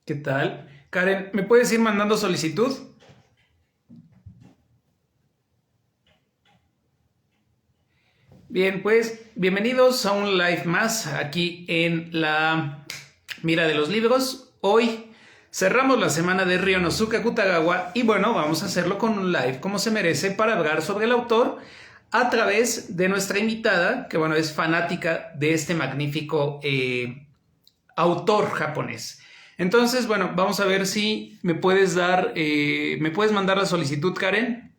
¿Qué tal? Karen, ¿me puedes ir mandando solicitud? Bien, pues bienvenidos a un live más aquí en la Mira de los Libros. Hoy cerramos la semana de Ryonosuke Akutagawa y bueno, vamos a hacerlo con un live como se merece para hablar sobre el autor a través de nuestra invitada, que bueno, es fanática de este magnífico autor japonés. Entonces, bueno, vamos a ver si me puedes me puedes mandar la solicitud, Karen.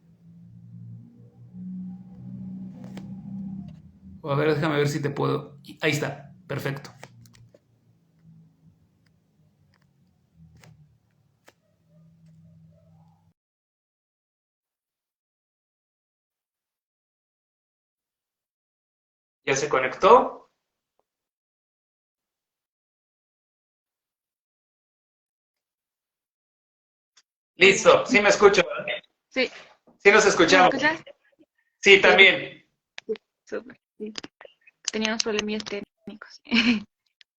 O a ver, déjame ver si te puedo. Ahí está, perfecto. ¿Ya se conectó? Listo, sí me escucho, ¿verdad? Sí, Sí nos ¿sí me escuchamos. escuchas? Sí, Sí, también. súper. Sí. Tenía unos problemillas técnicos.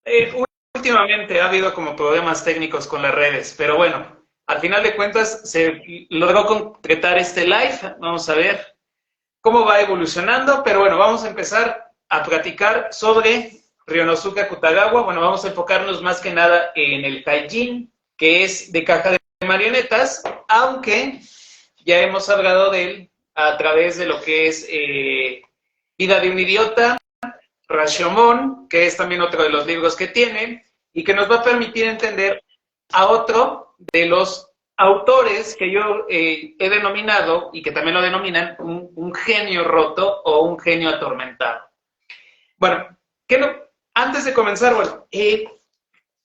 Eh, Últimamente ha habido como problemas técnicos con las redes, pero bueno, al final de cuentas se logró concretar este live. Vamos a ver cómo va evolucionando, pero bueno, vamos a empezar a platicar sobre Ryonosuke Akutagawa. Bueno, vamos a enfocarnos más que nada en el Taijin, que es de caja de marionetas, aunque ya hemos hablado de él a través de lo que es Vida de un idiota, Rashomon, que es también otro de los libros que tiene, y que nos va a permitir entender a otro de los autores que yo he denominado, y que también lo denominan, un genio roto o un genio atormentado. Bueno, ¿qué no? Antes de comenzar, bueno,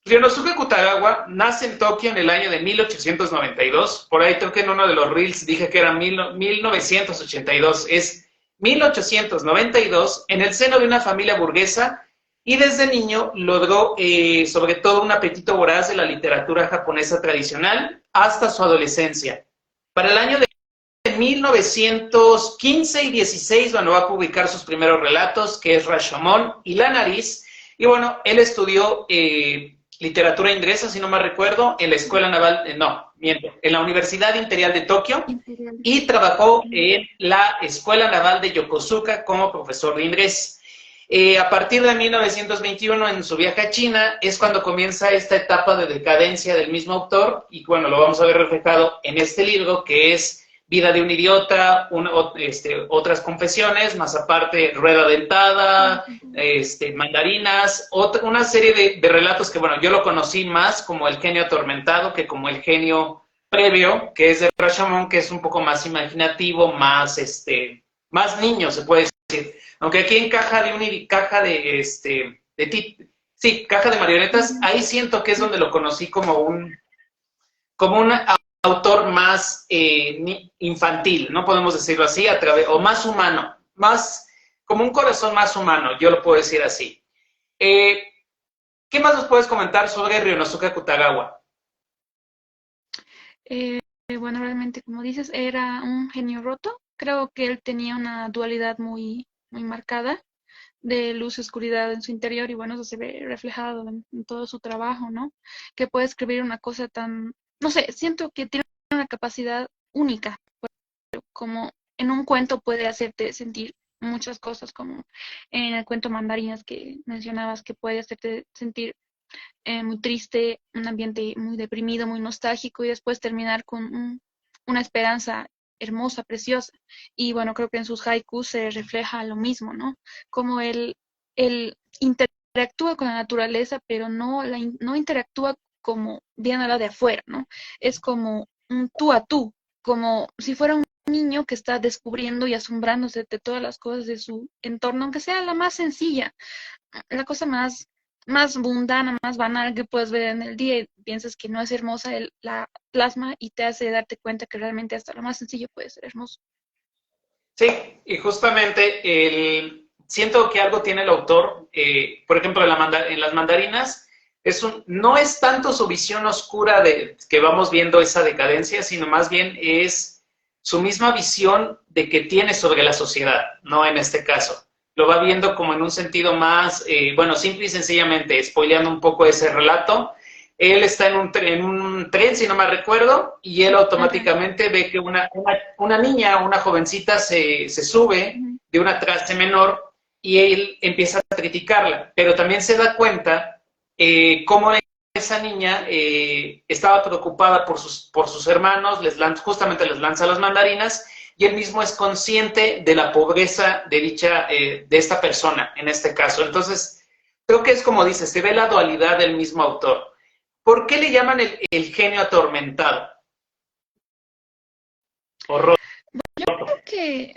Ryonosuke Kutagawa nace en Tokio en el año de 1892. Por ahí creo que en uno de los reels dije que era 1982. Es 1892 en el seno de una familia burguesa y desde niño logró sobre todo un apetito voraz de la literatura japonesa tradicional hasta su adolescencia. Para el año de 1915 y 16, bueno, va a publicar sus primeros relatos, que es Rashomon y La Nariz. Y bueno, él estudió literatura inglesa, si no me recuerdo, en la Escuela Naval, no, miento, en la Universidad Imperial de Tokio Imperial. y trabajó en la Escuela Naval de Yokosuka como profesor de inglés. A partir de 1921, en su viaje a China, es cuando comienza esta etapa de decadencia del mismo autor, y bueno, lo vamos a ver reflejado en este libro, que es Vida de un idiota, otras confesiones, más aparte Rueda Dentada, Mandarinas, una serie de relatos que, bueno, yo lo conocí más como el genio atormentado que como el genio previo, que es de Rashomon, que es un poco más imaginativo, más niño, se puede decir. Aunque aquí en caja de marionetas, ahí siento que es donde lo conocí como un autor más infantil, no podemos decirlo así, o más humano, más como un corazón más humano, yo lo puedo decir así. Eh, ¿Qué más nos puedes comentar sobre Ryonosuke Akutagawa? Eh, bueno, realmente, como dices, era un genio roto. Creo que él tenía una dualidad muy marcada de luz y oscuridad en su interior y bueno, eso se ve reflejado en todo su trabajo, ¿no? Que puede escribir una cosa tan, no sé, siento que tiene una capacidad única, como en un cuento puede hacerte sentir muchas cosas, como en el cuento Mandarinas que mencionabas, que puede hacerte sentir muy triste, un ambiente muy deprimido, muy nostálgico y después terminar con una esperanza hermosa, preciosa. Y bueno, creo que en sus haikus se refleja lo mismo, ¿no? Como él interactúa con la naturaleza, pero no interactúa como viéndola de afuera, ¿no? Es como un tú a tú, como si fuera un niño que está descubriendo y asombrándose de todas las cosas de su entorno, aunque sea la más sencilla, la cosa más mundana, más banal que puedes ver en el día y piensas que no es hermosa, él la plasma y te hace darte cuenta que realmente hasta lo más sencillo puede ser hermoso. Sí, y justamente siento que algo tiene el autor, por ejemplo, en las mandarinas, no es tanto su visión oscura de que vamos viendo esa decadencia, sino más bien es su misma visión de que tiene sobre la sociedad, ¿no? En este caso. Lo va viendo como en un sentido más, bueno, simple y sencillamente, spoileando un poco ese relato, él está en un tren, si no me recuerdo, y él automáticamente ve que una niña, una jovencita se sube de una clase menor y él empieza a criticarla, pero también se da cuenta cómo esa niña estaba preocupada por sus hermanos, justamente les lanza las mandarinas, y él mismo es consciente de la pobreza de esta persona, en este caso. Entonces, creo que es como dice, se ve la dualidad del mismo autor. ¿Por qué le llaman el genio atormentado? Horror. Yo creo que,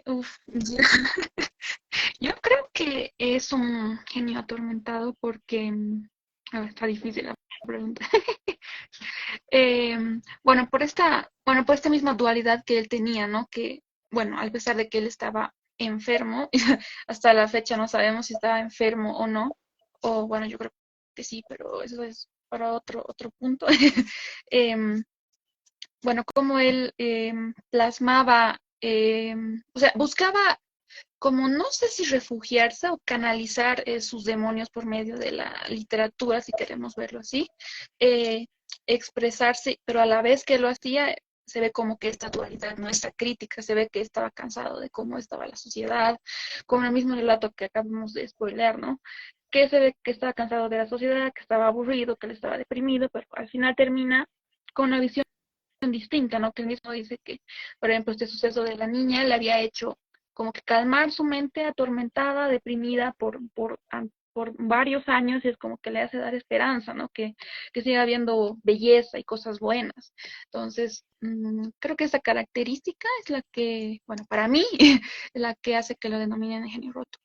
yo creo que es un genio atormentado porque, a ver, está difícil la pregunta. Bueno, por esta misma dualidad que él tenía, ¿no? Que, bueno, a pesar de que él estaba enfermo, hasta la fecha no sabemos si estaba enfermo o no, o bueno, yo creo que sí, pero eso es para otro punto. Em, bueno, como él plasmaba, o sea, buscaba como no sé si refugiarse o canalizar sus demonios por medio de la literatura, si queremos verlo así, eh, expresarse, pero a la vez que lo hacía, se ve como que esta dualidad, nuestra crítica, se ve que estaba cansado de cómo estaba la sociedad, como el mismo relato que acabamos de spoiler, ¿no? Que se ve que estaba cansado de la sociedad, que estaba aburrido, que él estaba deprimido, pero al final termina con una visión distinta, ¿no? Que él mismo dice que, por ejemplo, este suceso de la niña le había hecho como que calmar su mente atormentada, deprimida por varios años, y es como que le hace dar esperanza, ¿no? Que siga habiendo belleza y cosas buenas. Entonces, creo que esa característica es la que, bueno, para mí, es la que hace que lo denominen genio roto.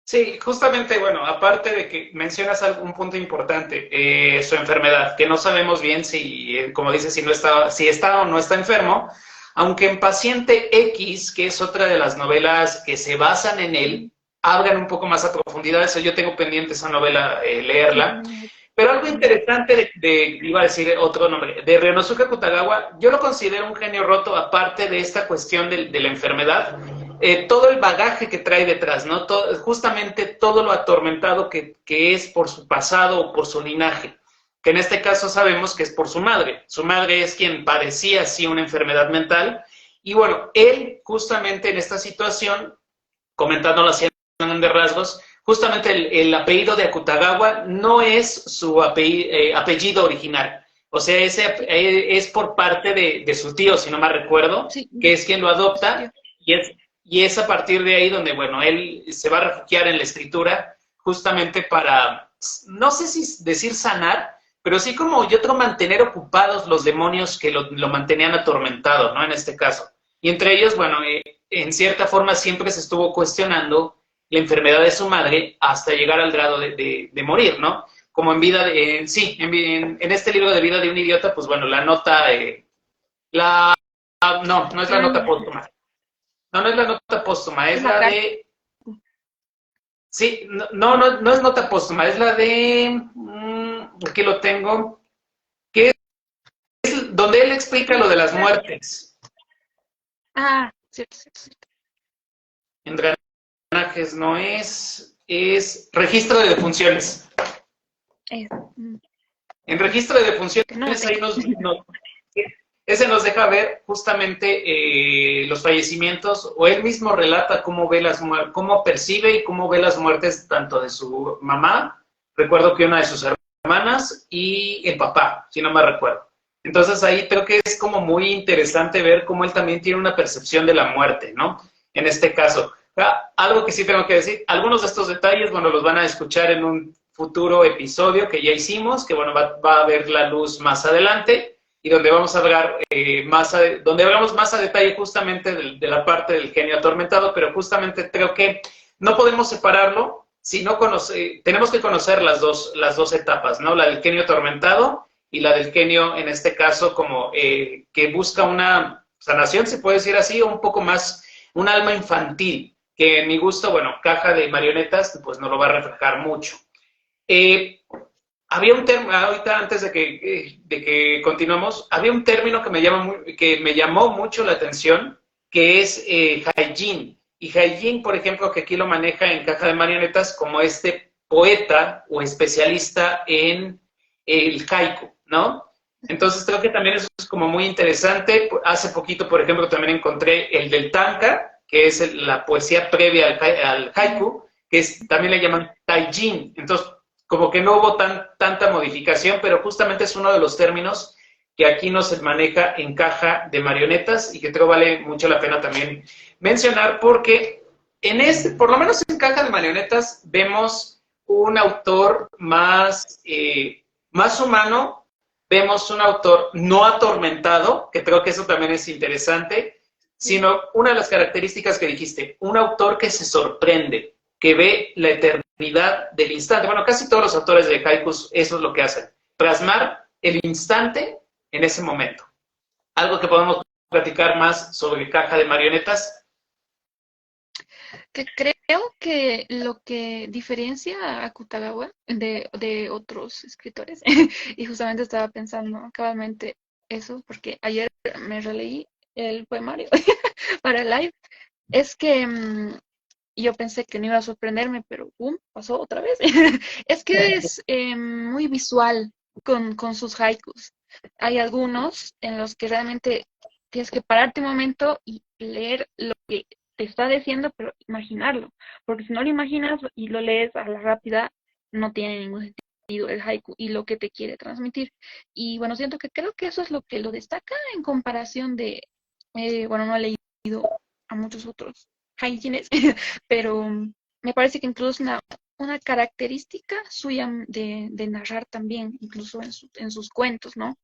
Sí, justamente, bueno, aparte de que mencionas un punto importante, su enfermedad, que no sabemos bien si, como dices, si está o no está enfermo, aunque en Paciente X, que es otra de las novelas que se basan en él, hablan un poco más a profundidad, eso yo tengo pendiente esa novela, leerla, pero algo interesante iba a decir otro nombre, de Ryonosuke Akutagawa, yo lo considero un genio roto, aparte de esta cuestión de la enfermedad, todo el bagaje que trae detrás, ¿no? Justamente todo lo atormentado que es por su pasado o por su linaje, que en este caso sabemos que es por su madre. Su madre es quien padecía así una enfermedad mental, y bueno, él justamente en esta situación, comentándolo así en de rasgos, justamente el apellido de Akutagawa no es su apellido original. O sea, es por parte de su tío, si no me recuerdo, Sí, que es quien lo adopta, y es a partir de ahí donde, bueno, él se va a refugiar en la escritura justamente para, no sé si decir sanar, pero sí como yo creo mantener ocupados los demonios que lo mantenían atormentado, ¿no? En este caso. Y entre ellos, bueno, en cierta forma siempre se estuvo cuestionando la enfermedad de su madre hasta llegar al grado de morir, ¿no? Como en vida, sí, en este libro de Vida de un idiota, pues bueno, la nota, no es la nota póstuma. No, no es la nota póstuma, es la de... Sí, no es nota póstuma, es la de... aquí lo tengo, que es donde él explica lo de las muertes. Ah, cierto, cierto, cierto. Engranajes no es registro de defunciones. En registro de defunciones ahí ese nos deja ver justamente los fallecimientos, o él mismo relata cómo cómo percibe y cómo ve las muertes tanto de su mamá, recuerdo que una de sus hermanas, y el papá, si no me recuerdo. Entonces ahí creo que es como muy interesante ver cómo él también tiene una percepción de la muerte, ¿no? En este caso. Algo que sí tengo que decir, algunos de estos detalles, bueno, los van a escuchar en un futuro episodio que ya hicimos, que bueno, va a ver la luz más adelante, y donde vamos a hablar donde hablamos más a detalle justamente de la parte del genio atormentado, pero justamente creo que no podemos separarlo, si no tenemos que conocer las dos etapas, ¿no? La del genio atormentado y la del genio, en este caso, como que busca una sanación, se puede decir así, o un poco más, un alma infantil, que en mi gusto, bueno, Caja de Marionetas, pues no lo va a reflejar mucho. Había un término, ahorita antes de que continuemos, había un término que me llamó mucho la atención, que es Haijin. Y Haijin, por ejemplo, que aquí lo maneja en Caja de Marionetas como este poeta o especialista en el haiku, ¿no? Entonces creo que también eso es como muy interesante. Hace poquito, por ejemplo, también encontré el del tanka, que es la poesía previa al haiku, que también le llaman taijin. Entonces, como que no hubo tanta modificación, pero justamente es uno de los términos que aquí no se maneja en caja de marionetas y que creo vale mucho la pena también mencionar porque por lo menos en caja de marionetas vemos un autor más humano, vemos un autor no atormentado, que creo que eso también es interesante, sino una de las características que dijiste, un autor que se sorprende, que ve la eternidad del instante. Bueno, casi todos los autores de haikus eso es lo que hacen, plasmar el instante en ese momento. Algo que podemos platicar más sobre caja de marionetas. Que creo que lo que diferencia a Kutagawa de otros escritores, y justamente estaba pensando cabalmente eso, porque ayer me releí el poemario para el live, es que yo pensé que no iba a sorprenderme, pero ¡pum! Pasó otra vez. Es que es muy visual con sus haikus. Hay algunos en los que realmente tienes que pararte un momento y leer lo que te está diciendo, pero imaginarlo. Porque si no lo imaginas y lo lees a la rápida, no tiene ningún sentido el haiku y lo que te quiere transmitir. Y bueno, siento que creo que eso es lo que lo destaca en comparación de, bueno, no he leído a muchos otros haikines, pero me parece que incluso una característica suya de narrar también, incluso en sus cuentos, ¿no?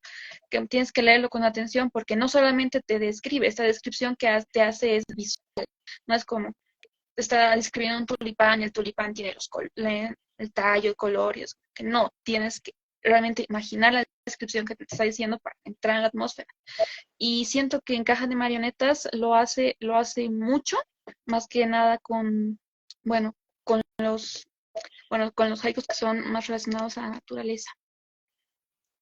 Que tienes que leerlo con atención porque no solamente te describe, esta descripción que te hace es visual, no es como te está describiendo un tulipán y el tulipán tiene el tallo, el color, y es que no, tienes que realmente imaginar la descripción que te está diciendo para entrar en la atmósfera. Y siento que en Caja de Marionetas lo hace mucho, más que nada bueno, con los haikus que son más relacionados a la naturaleza.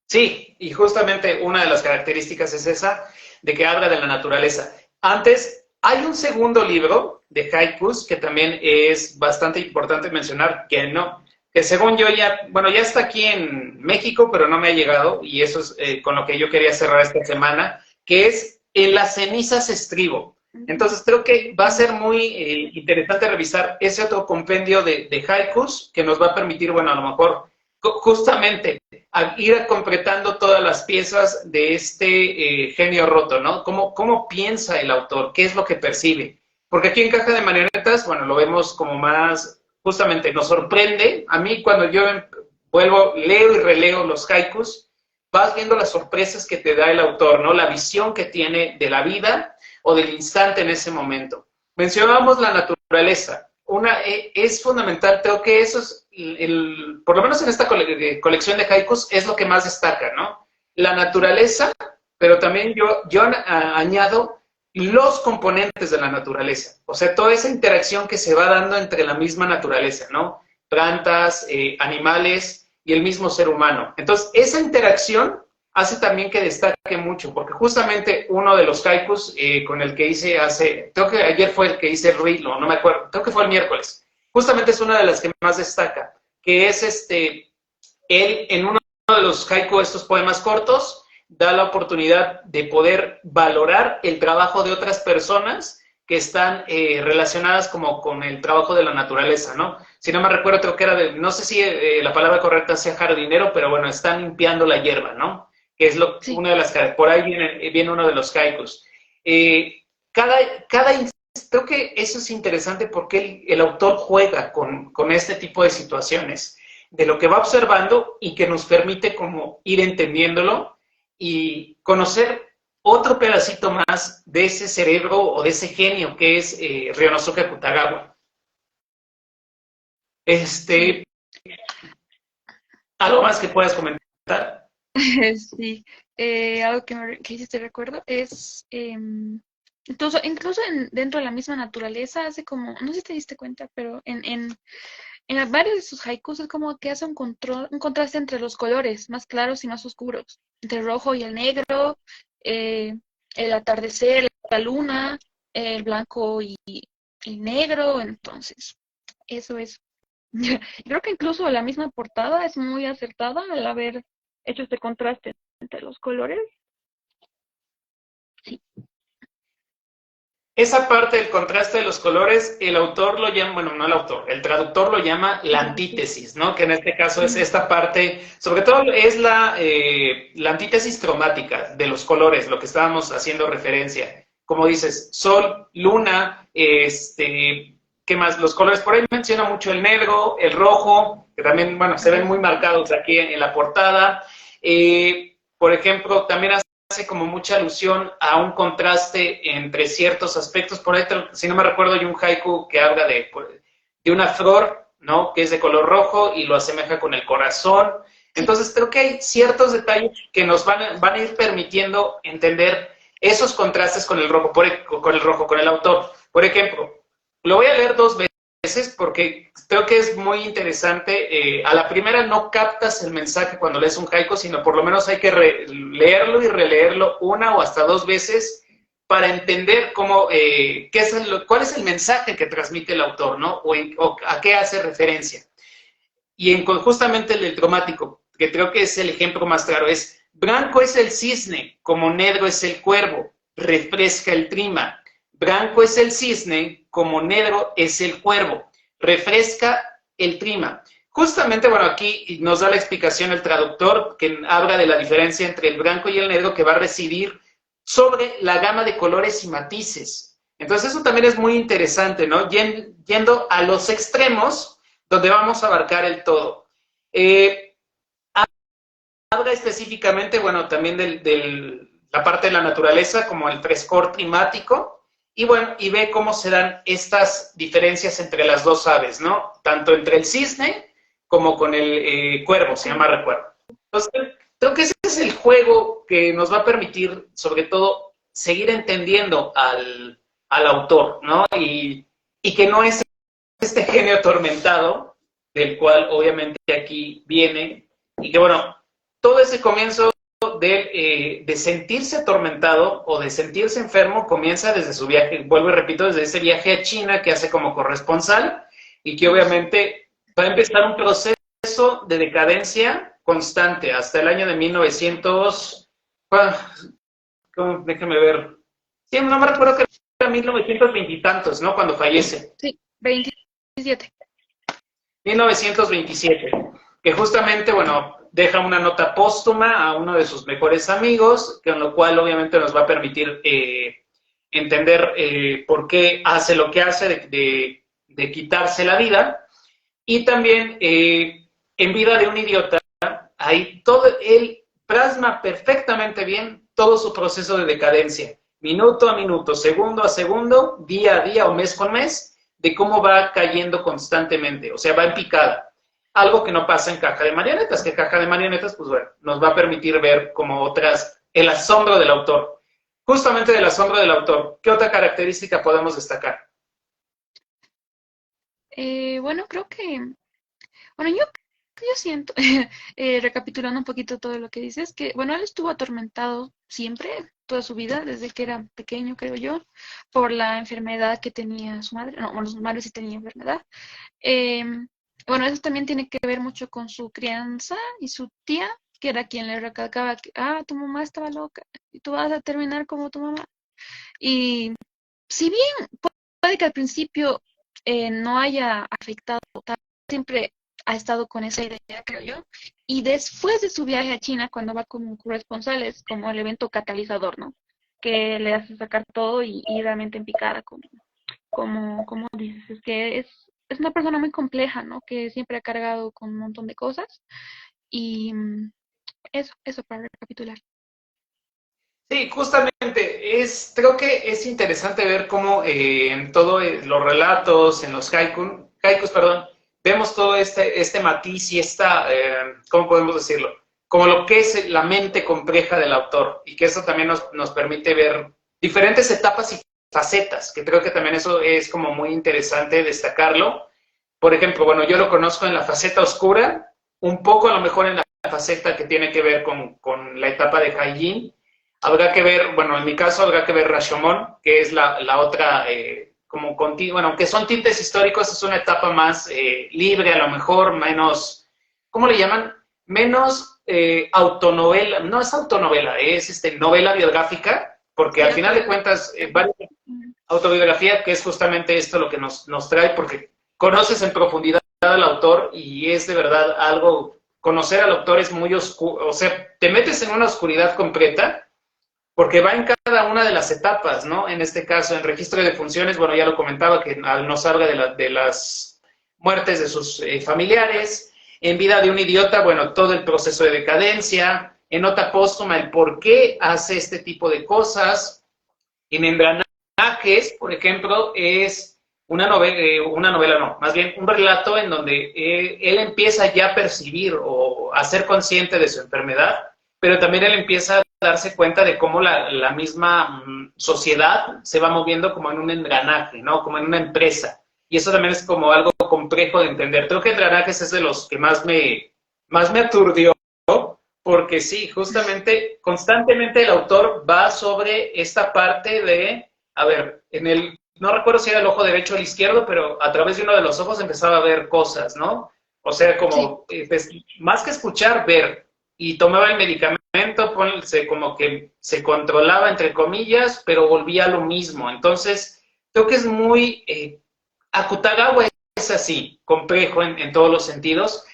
Sí, y justamente una de las características es esa, de que habla de la naturaleza. Antes, hay un segundo libro de haikus que también es bastante importante mencionar, que según yo ya, bueno, ya está aquí en México, pero no me ha llegado, y eso es con lo que yo quería cerrar esta semana, que es En las cenizas estribo. Entonces creo que va a ser muy interesante revisar ese otro compendio de haikus que nos va a permitir, bueno, a lo mejor justamente a ir completando todas las piezas de este genio roto, ¿no? ¿Cómo piensa el autor? ¿Qué es lo que percibe? Porque aquí en Caja de Marionetas, bueno, lo vemos como más, justamente nos sorprende. A mí cuando yo leo y releo los haikus, vas viendo las sorpresas que te da el autor, ¿no? La visión que tiene de la vida o del instante en ese momento. Mencionábamos la naturaleza. Es fundamental, creo que eso es, por lo menos en esta colección de haikus, es lo que más destaca, ¿no? La naturaleza, pero también yo añado los componentes de la naturaleza, o sea, toda esa interacción que se va dando entre la misma naturaleza, ¿no? Plantas, animales y el mismo ser humano. Entonces, esa interacción hace también que destaque mucho, porque justamente uno de los haikus con el que hice creo que ayer fue el que hice el reel, no me acuerdo, creo que fue el miércoles, justamente es una de las que más destaca, que es él en uno de los haikus, estos poemas cortos, da la oportunidad de poder valorar el trabajo de otras personas que están relacionadas como con el trabajo de la naturaleza, ¿no? Si no me recuerdo, creo que era no sé si la palabra correcta sea jardinero, pero bueno, están limpiando la hierba, ¿no? Que es Sí. una de las, por ahí viene uno de los haikus. Eh, cada, creo que eso es interesante porque el autor juega con este tipo de situaciones, de lo que va observando y que nos permite como ir entendiéndolo y conocer otro pedacito más de ese cerebro o de ese genio que es Ryonosuke Kutagawa. Sí. ¿Algo más que puedas comentar? Sí, algo que hiciste recuerdo es, incluso dentro de la misma naturaleza hace como, no sé si te diste cuenta, pero en varios de sus haikus es como que hace un contraste entre los colores, más claros y más oscuros, entre el rojo y el negro, eh, el atardecer, la luna, el blanco y negro, entonces, eso es. Creo que incluso la misma portada es muy acertada al haber hecho este contraste entre los colores. Sí. Esa parte del contraste de los colores, el autor lo llama, bueno, no el autor, el traductor lo llama la antítesis, ¿no? Que en este caso es esta parte, sobre todo es la antítesis cromática de los colores, lo que estábamos haciendo referencia. Como dices, sol, luna, ¿qué más? Los colores, por ahí menciona mucho el negro, el rojo, que también, bueno, se ven muy marcados aquí en la portada. Por ejemplo, también hace como mucha alusión a un contraste entre ciertos aspectos. Por ahí, si no me recuerdo, hay un haiku que habla de una flor, ¿no? Que es de color rojo y lo asemeja con el corazón. Entonces, creo que hay ciertos detalles que nos van a ir permitiendo entender esos contrastes con el rojo, con el autor. Por ejemplo, lo voy a leer dos veces porque creo que es muy interesante. A la primera no captas el mensaje cuando lees un haiku, sino por lo menos hay que leerlo y releerlo una o hasta dos veces para entender cuál es el mensaje que transmite el autor, ¿no? O a qué hace referencia. Y justamente el del cromático, que creo que es el ejemplo más claro, es: blanco es el cisne, como negro es el cuervo, refresca el trima. Blanco es el cisne, como negro es el cuervo, refresca el trima. Justamente, bueno, aquí nos da la explicación el traductor, que habla de la diferencia entre el blanco y el negro, que va a residir sobre la gama de colores y matices. Entonces eso también es muy interesante, ¿no? Yendo a los extremos, donde vamos a abarcar el todo. Habla específicamente, bueno, también de la parte de la naturaleza, como el frescor climático, y bueno, y ve cómo se dan estas diferencias entre las dos aves, ¿no? Tanto entre el cisne como con el cuervo, se llama recuerdo. Entonces, creo que ese es el juego que nos va a permitir, sobre todo, seguir entendiendo al autor, ¿no? Y que no es este genio atormentado, del cual obviamente aquí viene, y que bueno, todo ese comienzo de sentirse atormentado o de sentirse enfermo comienza desde su viaje, vuelvo y repito, desde ese viaje a China que hace como corresponsal y que obviamente va a empezar un proceso de decadencia constante hasta el año de 1900, déjame ver, sí, no me recuerdo que era 1920 y tantos, ¿no? Cuando fallece. Sí, 27. 1927, que justamente, bueno, deja una nota póstuma a uno de sus mejores amigos, con lo cual obviamente nos va a permitir entender por qué hace lo que hace de quitarse la vida. Y también en Vida de un idiota, ahí todo él plasma perfectamente bien todo su proceso de decadencia, minuto a minuto, segundo a segundo, día a día o mes con mes, de cómo va cayendo constantemente, o sea, va en picada. Algo que no pasa en Caja de Marionetas, que Caja de Marionetas, pues bueno, nos va a permitir ver como el asombro del autor. Justamente del asombro del autor, ¿qué otra característica podemos destacar? Bueno, creo que, bueno, yo siento, recapitulando un poquito todo lo que dices, que, bueno, él estuvo atormentado siempre, toda su vida, desde que era pequeño, creo yo, por la enfermedad que tenía su madre. No, bueno, su madre sí tenía enfermedad. Bueno, eso también tiene que ver mucho con su crianza y su tía, que era quien le recalcaba que, tu mamá estaba loca y tú vas a terminar como tu mamá. Y si bien puede que al principio no haya afectado, siempre ha estado con esa idea, creo yo. Y después de su viaje a China, cuando va como corresponsal, es como el evento catalizador, ¿no? Que le hace sacar todo y realmente en picada, como dices, es que es una persona muy compleja, ¿no? Que siempre ha cargado con un montón de cosas. Y eso para recapitular. Sí, justamente, creo que es interesante ver cómo en todos los relatos, en los haikus, perdón, vemos todo este matiz y ¿cómo podemos decirlo? Como lo que es la mente compleja del autor, y que eso también nos permite ver diferentes etapas y facetas, que creo que también eso es como muy interesante destacarlo. Por ejemplo, bueno, yo lo conozco en la faceta oscura, un poco a lo mejor en la faceta que tiene que ver con la etapa de Haijin. Habrá que ver, bueno, en mi caso habrá que ver Rashomon, que es la otra, bueno, aunque son tintes históricos, es una etapa más libre, a lo mejor menos, ¿cómo le llaman? Menos autonovela, no es autonovela, es novela biográfica, porque al final de cuentas, autobiografía, que es justamente esto lo que nos trae, porque conoces en profundidad al autor y es de verdad algo, conocer al autor es muy oscuro, o sea, te metes en una oscuridad completa, porque va en cada una de las etapas, ¿no? En este caso, en registro de funciones, bueno, ya lo comentaba, que nos habla de las muertes de sus familiares. En vida de un idiota, bueno, todo el proceso de decadencia. En nota póstuma, el por qué hace este tipo de cosas. En engranajes, por ejemplo, es una novela no, más bien un relato en donde él empieza ya a percibir o a ser consciente de su enfermedad, pero también él empieza a darse cuenta de cómo la misma sociedad se va moviendo como en un engranaje, ¿no? Como en una empresa. Y eso también es como algo complejo de entender. Creo que engranajes es de los que más me aturdió, porque sí, justamente, constantemente el autor va sobre esta parte de, a ver, no recuerdo si era el ojo derecho o el izquierdo, pero a través de uno de los ojos empezaba a ver cosas, ¿no? O sea, como, pues, más que escuchar, ver. Y tomaba el medicamento, como que se controlaba, entre comillas, pero volvía a lo mismo. Entonces, creo que es muy... Akutagawa es así, complejo en todos los sentidos,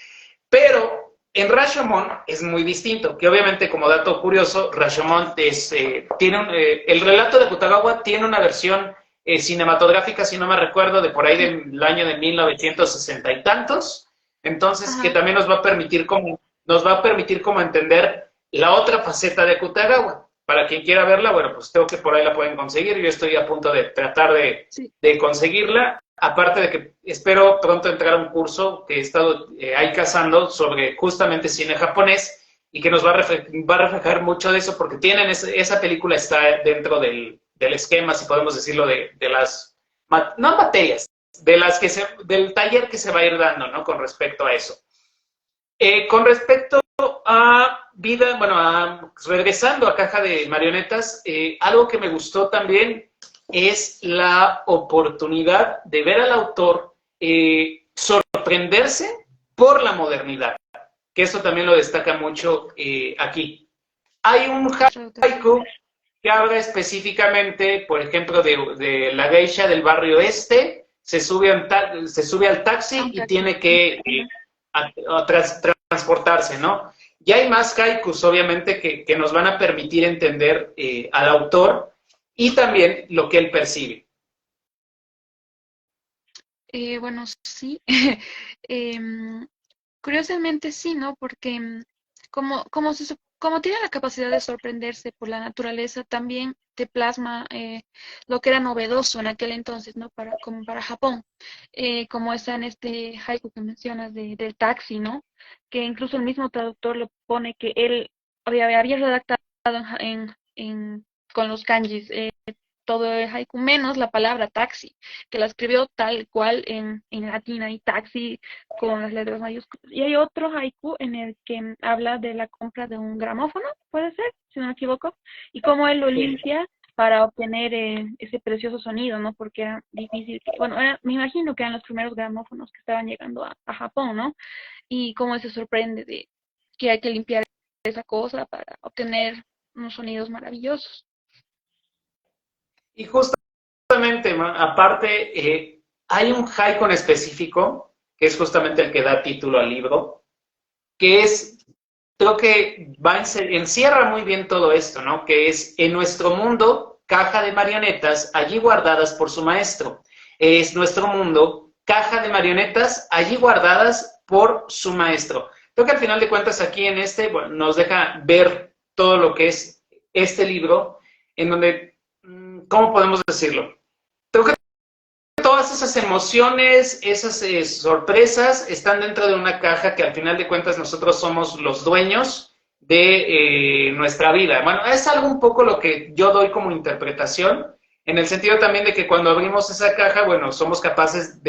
pero en Rashomon es muy distinto, que obviamente como dato curioso, Rashomon el relato de Akutagawa tiene una versión cinematográfica, si no me recuerdo, de por ahí del año de 1960 y tantos, entonces que también nos va a permitir como entender la otra faceta de Akutagawa. Para quien quiera verla, bueno, pues creo que por ahí la pueden conseguir, yo estoy a punto de tratar de conseguirla. Aparte de que espero pronto entrar a un curso que he estado ahí cazando sobre justamente cine japonés y que nos va a reflejar mucho de eso, porque esa película está dentro del esquema, si podemos decirlo, de las, no materias, del taller que se va a ir dando, ¿no? Con respecto a eso. Con respecto a vida, bueno, regresando a Caja de Marionetas, algo que me gustó también es la oportunidad de ver al autor sorprenderse por la modernidad, que eso también lo destaca mucho aquí. Hay un haiku que habla específicamente, por ejemplo, de la geisha del barrio este, se sube al taxi y tiene que transportarse, ¿no? Y hay más haikus, obviamente, que nos van a permitir entender al autor y también lo que él percibe. Bueno, sí. Curiosamente sí, ¿no? Porque como tiene la capacidad de sorprenderse por la naturaleza, también te plasma lo que era novedoso en aquel entonces, ¿no? Como para Japón. Como está en este haiku que mencionas del taxi, ¿no? Que incluso el mismo traductor lo pone que él había redactado con los kanjis todo el haiku, menos la palabra taxi, que la escribió tal cual en latina, y taxi con las letras mayúsculas. Y hay otro haiku en el que habla de la compra de un gramófono, puede ser, si no me equivoco, y cómo él lo limpia para obtener ese precioso sonido, ¿no? Porque era difícil. Bueno, me imagino que eran los primeros gramófonos que estaban llegando a Japón, ¿no? Y cómo él se sorprende de que hay que limpiar esa cosa para obtener unos sonidos maravillosos. Y justamente, aparte, hay un haiku en específico, que es justamente el que da título al libro, que creo que encierra muy bien todo esto, ¿no? Que es: en nuestro mundo, caja de marionetas, allí guardadas por su maestro. Es nuestro mundo, caja de marionetas, allí guardadas por su maestro. Creo que al final de cuentas aquí bueno, nos deja ver todo lo que es este libro, en donde, ¿cómo podemos decirlo? Creo que todas esas emociones, esas sorpresas están dentro de una caja que al final de cuentas nosotros somos los dueños de nuestra vida. Bueno, es algo un poco lo que yo doy como interpretación, en el sentido también de que cuando abrimos esa caja, bueno, somos capaces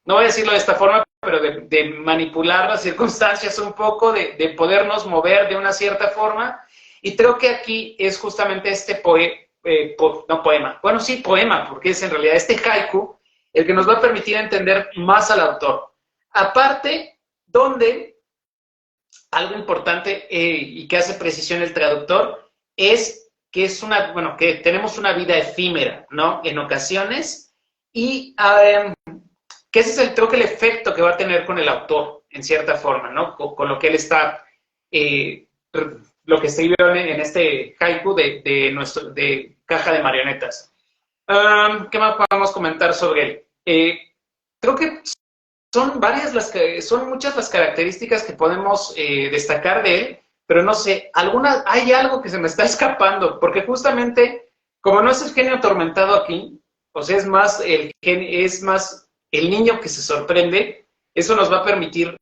no voy a decirlo de esta forma, pero de manipular las circunstancias un poco, de podernos mover de una cierta forma. Y creo que aquí es justamente no poema, bueno, sí, poema, porque es en realidad este haiku el que nos va a permitir entender más al autor. Aparte, donde algo importante y que hace precisión el traductor es que es una, bueno, que tenemos una vida efímera, ¿no? En ocasiones, y que ese es el, creo que el efecto que va a tener con el autor, en cierta forma, ¿no? Con lo que él está, eh, lo que escribió en este haiku de Caja de Marionetas. ¿Qué más podemos comentar sobre él? Creo que son varias son muchas las características que podemos destacar de él, pero no sé, hay algo que se me está escapando, porque justamente, como no es el genio atormentado aquí, o sea, es más el niño que se sorprende, eso nos va a permitir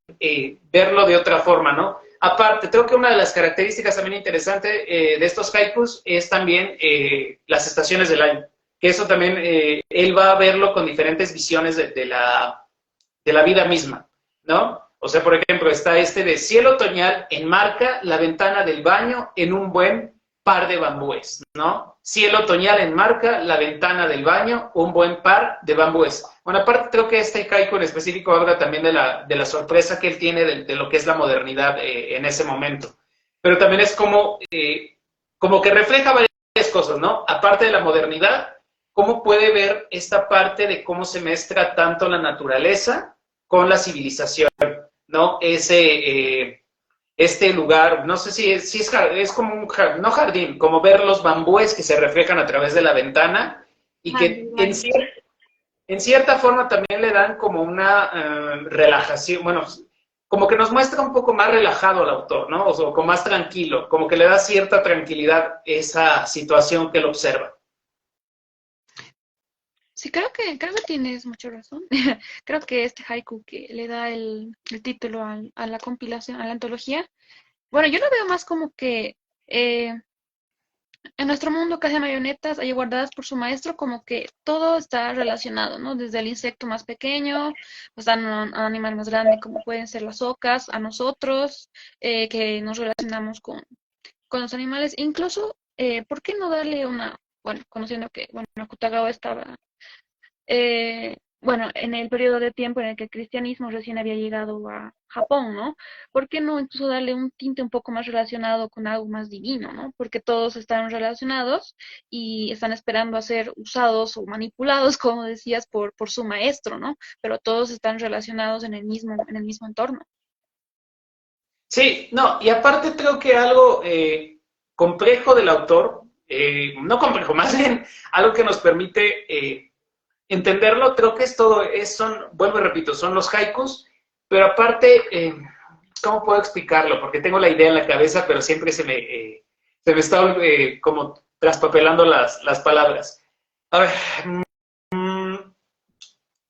verlo de otra forma, ¿no? Aparte, creo que una de las características también interesantes de estos haikus es también las estaciones del año, que eso también él va a verlo con diferentes visiones de la vida misma, ¿no? O sea, por ejemplo, está este de cielo otoñal enmarca la ventana del baño en un buen par de bambúes, ¿no? Cielo otoñal enmarca la ventana del baño, un buen par de bambúes. Bueno, aparte creo que este haiku en específico habla también de la sorpresa que él tiene de lo que es la modernidad en ese momento. Pero también es como que refleja varias cosas, ¿no? Aparte de la modernidad, cómo puede ver esta parte de cómo se mezcla tanto la naturaleza con la civilización, ¿no? Este lugar, no sé si es como un jardín, no jardín, como ver los bambúes que se reflejan a través de la ventana y que en cierta forma también le dan como una relajación, bueno, como que nos muestra un poco más relajado al autor, ¿no? O sea, como más tranquilo, como que le da cierta tranquilidad esa situación que él observa. Sí, creo que tienes mucha razón. Creo que este haiku que le da el título a la compilación, a la antología, bueno, yo lo veo más como que eh, en nuestro mundo casi marionetas, ahí guardadas por su maestro, como que todo está relacionado, ¿no? Desde el insecto más pequeño, pues a un animal más grande, como pueden ser las ocas, a nosotros, que nos relacionamos con los animales. Incluso, ¿por qué no darle bueno, conociendo que, bueno, Akutagawa estaba bueno, en el periodo de tiempo en el que el cristianismo recién había llegado a Japón, ¿no? ¿Por qué no incluso darle un tinte un poco más relacionado con algo más divino, ¿no? Porque todos están relacionados y están esperando a ser usados o manipulados, como decías, por su maestro, ¿no? Pero todos están relacionados en el mismo entorno. Sí, no, y aparte creo que algo complejo del autor, no complejo, más bien algo que nos permite entenderlo, creo que es todo, vuelvo y repito, son los haikus, pero aparte, ¿cómo puedo explicarlo? Porque tengo la idea en la cabeza, pero siempre se me está como traspapelando las palabras. A ver,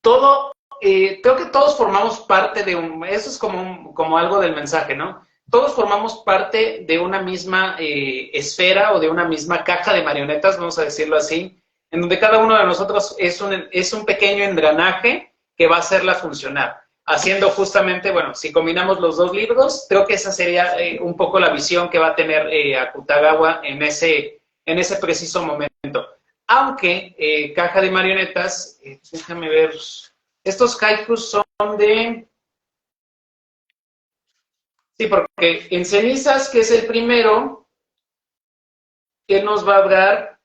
todo, creo que todos formamos parte eso es como algo del mensaje, ¿no? Todos formamos parte de una misma esfera o de una misma caja de marionetas, vamos a decirlo así, en donde cada uno de nosotros es un pequeño engranaje que va a hacerla funcionar. Haciendo justamente, bueno, si combinamos los dos libros, creo que esa sería un poco la visión que va a tener Akutagawa en ese preciso momento. Aunque Caja de Marionetas, déjame ver, estos haikus son de... Sí, porque en Cenizas, que es el primero, él nos va a hablar,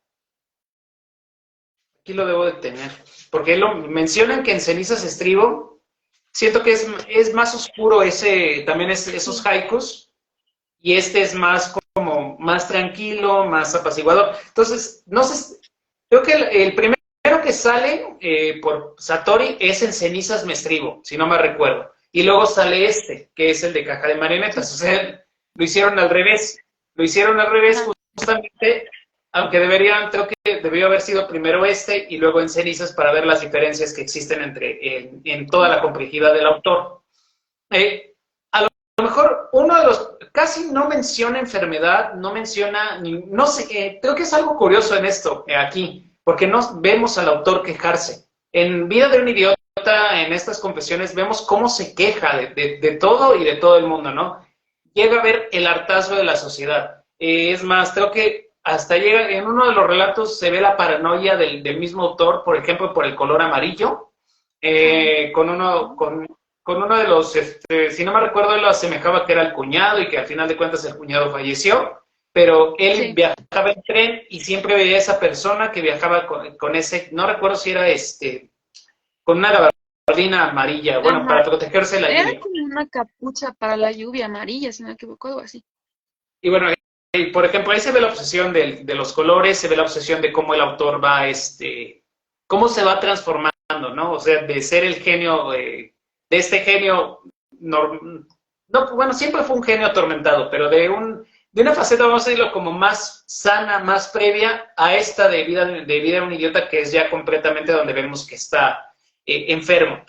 aquí lo debo de tener, porque mencionan que en Cenizas Estribo, siento que es más oscuro también esos haikus, y este es más como más tranquilo, más apaciguador. Entonces, no sé, creo que el primero que sale por Satori es en Cenizas Me Estribo, si no me recuerdo. Y luego sale que es el de Caja de Marionetas. O sea, lo hicieron al revés. Lo hicieron al revés justamente, aunque creo que debió haber sido primero y luego en Cenizas para ver las diferencias que existen en toda la complejidad del autor. A lo mejor uno de los, casi no menciona enfermedad, no menciona, no sé, creo que es algo curioso en esto, aquí, porque no vemos al autor quejarse. En Vida de un idiota, en estas confesiones, vemos cómo se queja de todo y de todo el mundo, ¿no? Llega a ver el hartazgo de la sociedad. Es más, creo que hasta llega, en uno de los relatos se ve la paranoia del mismo autor, por ejemplo, por el color amarillo, con con uno de los, si no me recuerdo, él lo asemejaba que era el cuñado y que al final de cuentas el cuñado falleció, pero él Sí. viajaba en tren y siempre veía a esa persona que viajaba con ese, no recuerdo si era con una gabardina amarilla, bueno, Ajá. para protegerse de la Era lluvia. como una capucha para la lluvia amarilla, si no me equivoco, algo así. Y bueno, por ejemplo, ahí se ve la obsesión de los colores, se ve la obsesión de cómo el autor va, cómo se va transformando, ¿no? O sea, de ser el genio, de este genio, no, bueno, siempre fue un genio atormentado, pero de una faceta, vamos a decirlo, como más sana, más previa a esta de vida de un idiota, que es ya completamente donde vemos que está enfermo.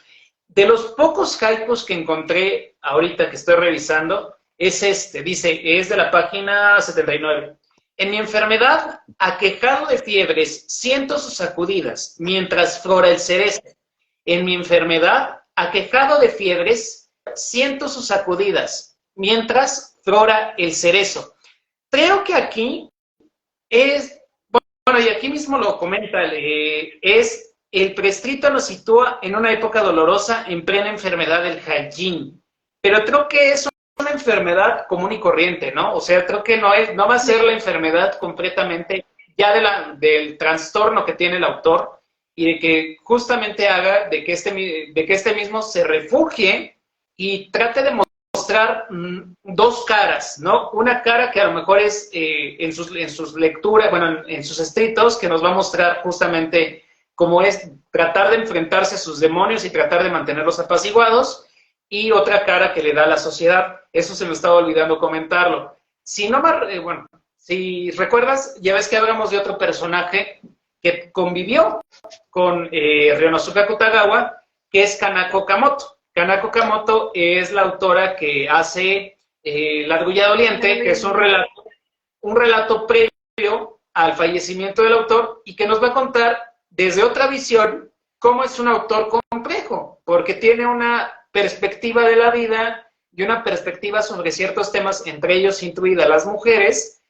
De los pocos haikus que encontré ahorita que estoy revisando, es dice, es de la página 79. En mi enfermedad, aquejado de fiebres, siento sus sacudidas, mientras flora el cerezo. En mi enfermedad, aquejado de fiebres, siento sus sacudidas, mientras flora el cerezo. Creo que aquí es, bueno, y aquí mismo lo comenta, es el prescrito nos sitúa en una época dolorosa en plena enfermedad del Hajin. Pero creo que es una enfermedad común y corriente, ¿no? O sea, creo que no va a ser la enfermedad completamente ya del trastorno que tiene el autor y de que justamente haga de que este mismo se refugie y trate de mostrar dos caras, ¿no? Una cara que a lo mejor es en sus lecturas, bueno, en sus escritos, que nos va a mostrar justamente cómo es tratar de enfrentarse a sus demonios y tratar de mantenerlos apaciguados, y otra cara que le da a la sociedad. Eso se me estaba olvidando comentarlo. Si no bueno, si recuerdas, ya ves que hablamos de otro personaje que convivió con Ryonosuke Akutagawa, que es Kanako Kamoto. Kanako Kamoto es la autora que hace La Argulla Doliente, que es un relato previo al fallecimiento del autor y que nos va a contar desde otra visión cómo es un autor complejo, porque tiene una perspectiva de la vida y una perspectiva sobre ciertos temas, entre ellos incluidas las mujeres,